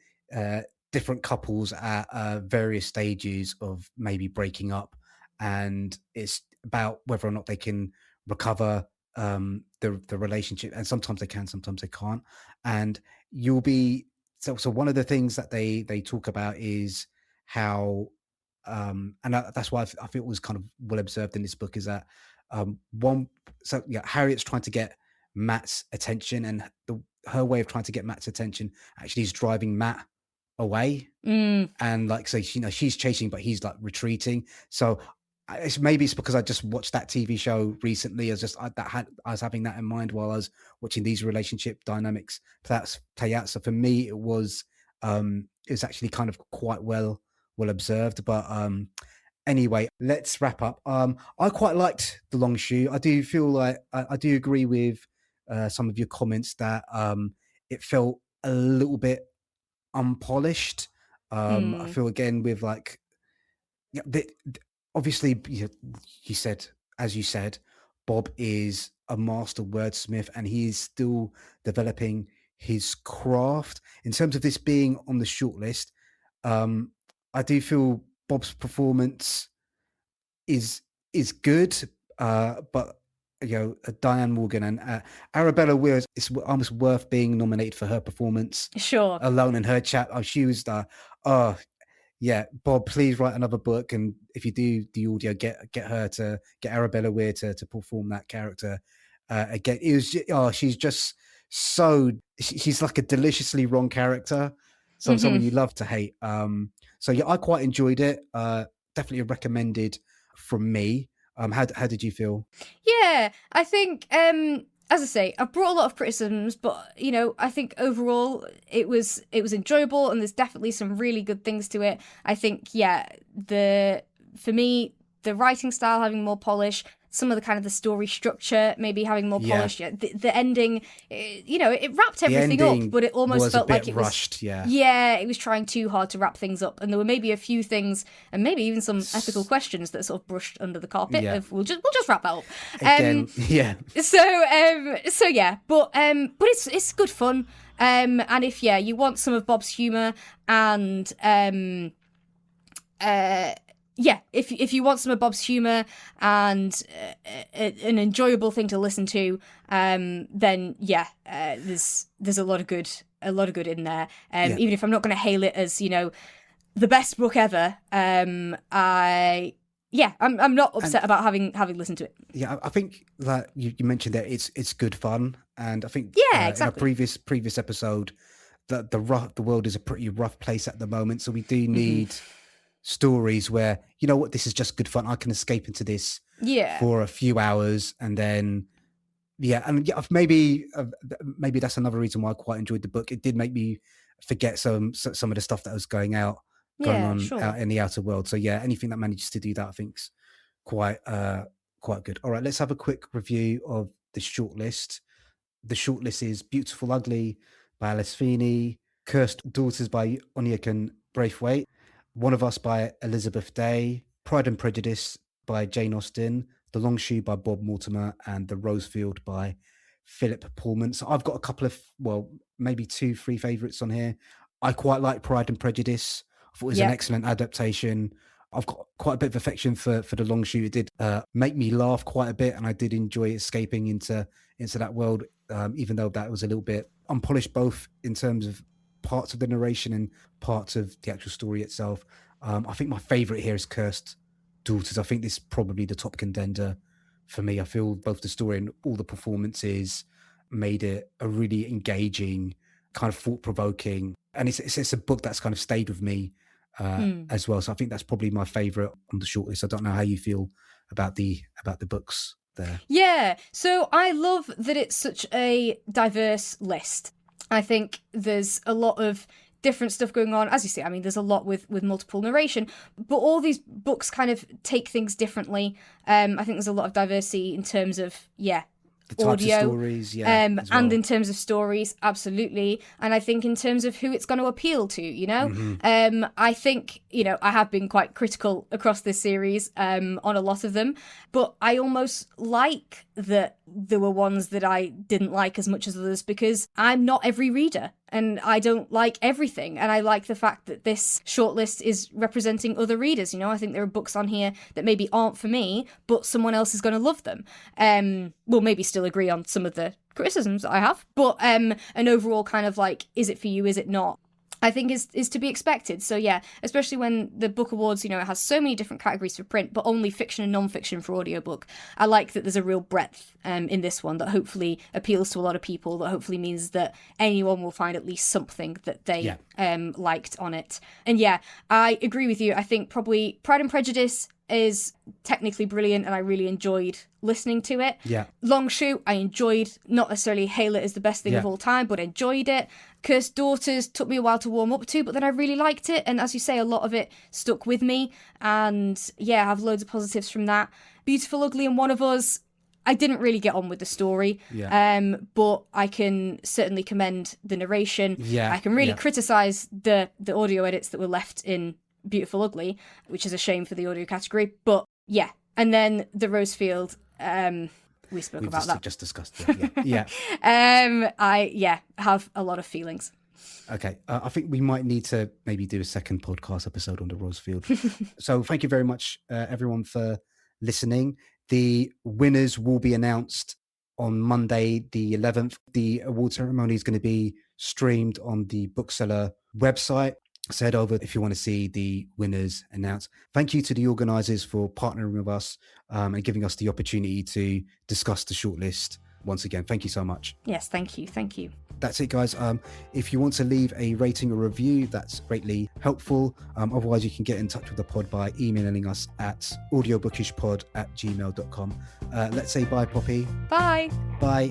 different couples at various stages of maybe breaking up, and it's about whether or not they can recover the relationship, and sometimes they can, sometimes they can't. And you'll be so one of the things that they talk about is how that's why I feel it was kind of well observed in this book, is that one so yeah, Harriet's trying to get Matt's attention, and her way of trying to get Matt's attention actually is driving Matt away. And like, so she's chasing, but he's like retreating. So maybe it's because I just watched that TV show recently. I was having that in mind while I was watching these relationship dynamics play out. So for me, it was actually kind of quite well observed. But anyway, let's wrap up. I quite liked The Long Shoe. I do feel like I do agree with some of your comments that it felt a little bit unpolished. I feel again with like, yeah, obviously you said, as you said, Bob is a master wordsmith and he is still developing his craft. In terms of this being on the shortlist, I do feel Bob's performance is good, but Diane Morgan and Arabella Weir, it's almost worth being nominated for her performance. Sure. Alone in her chat. Oh, she was yeah, Bob, please write another book, and if you do the audio, get Arabella Weir to perform that character again. It was she's just she's like a deliciously wrong character, someone you love to hate. So yeah, I quite enjoyed it. Definitely recommended from me. How did you feel? Yeah, I think as I say, I've brought a lot of criticisms, but I think overall it was enjoyable, and there's definitely some really good things to it. I think, for me, the writing style having more polish, some of the kind of the story structure maybe having more polish. Yeah, the ending, it wrapped everything up, but it almost felt like it was rushed. Yeah, it was trying too hard to wrap things up, and there were maybe a few things, and maybe even some ethical questions that sort of brushed under the carpet. Yeah. Of we'll just wrap that up. Again, yeah. So yeah, but it's good fun. And if you want some of Bob's humor and if you want some of Bob's humor and an enjoyable thing to listen to, then there's a lot of good in there. Even if I'm not going to hail it as the best book ever, I'm not upset about having listened to it. Yeah, I think that you mentioned that it's good fun, and I think exactly. in a previous episode that the world is a pretty rough place at the moment, so we do need stories where this is just good fun. I can escape into this for a few hours, and then maybe that's another reason why I quite enjoyed the book. It did make me forget some of the stuff that was going on out in the outer world. So yeah, anything that manages to do that, I think's quite good. All right, let's have a quick review of the shortlist. The shortlist is Beautiful Ugly by Alice Feeney, Cursed Daughters by Onyeka Braithwaite, One of Us by Elizabeth Day, Pride and Prejudice by Jane Austen, The Long Shoe by Bob Mortimer, and The Rosefield by Phillip Pullman. So I've got a couple of, maybe 2-3 favourites on here. I quite like Pride and Prejudice. I thought it was an excellent adaptation. I've got quite a bit of affection for The Long Shoe. It did make me laugh quite a bit, and I did enjoy escaping into that world, even though that was a little bit unpolished, both in terms of parts of the narration and parts of the actual story itself. I think my favourite here is Cursed Daughters. I think this is probably the top contender for me. I feel both the story and all the performances made it a really engaging, kind of thought-provoking, and it's a book that's kind of stayed with me as well. So I think that's probably my favourite on the shortlist. I don't know how you feel about the books there. Yeah, so I love that it's such a diverse list. I think there's a lot of different stuff going on. As you say, I mean, there's a lot with multiple narration, but all these books kind of take things differently. I think there's a lot of diversity in terms of, the audio, types of stories, and in terms of stories, absolutely. And I think in terms of who it's going to appeal to, I think, I have been quite critical across this series on a lot of them, but I almost like that there were ones that I didn't like as much as others, because I'm not every reader. and I don't like everything. And I like the fact that this shortlist is representing other readers. You know, I think there are books on here that maybe aren't for me, but someone else is going to love them. We'll maybe still agree on some of the criticisms that I have, but an overall kind of like, is it for you, is it not, I think is to be expected. So yeah, especially when the Book Awards, you know, it has so many different categories for print, but only fiction and non-fiction for audiobook. I like that there's a real breadth in this one that hopefully appeals to a lot of people, that hopefully means that anyone will find at least something that they liked on it. And yeah, I agree with you. I think probably Pride and Prejudice is technically brilliant, and I really enjoyed listening to it. Yeah. Long Shoot, I enjoyed, not necessarily hail it as the best thing of all time, but enjoyed it. Cursed Daughters took me a while to warm up to, but then I really liked it, and as you say, a lot of it stuck with me, and yeah, I have loads of positives from that. Beautiful, Ugly, and One of Us, I didn't really get on with the story, but I can certainly commend the narration. I can really criticise the audio edits that were left in Beautiful Ugly, which is a shame for the audio category, but yeah. And then the Rosefield, we spoke about that. Just discussed it. Yeah. I have a lot of feelings. Okay, I think we might need to maybe do a second podcast episode on the Rosefield. So thank you very much, everyone, for listening. The winners will be announced on Monday, the 11th. The award ceremony is going to be streamed on the Bookseller website. So head over if you want to see the winners announced. Thank you to the organisers for partnering with us and giving us the opportunity to discuss the shortlist once again. Thank you so much. Yes, thank you. Thank you. That's it, guys. If you want to leave a rating or review, that's greatly helpful. Otherwise, you can get in touch with the pod by emailing us at audiobookishpod@gmail.com. Let's say bye, Poppy. Bye. Bye.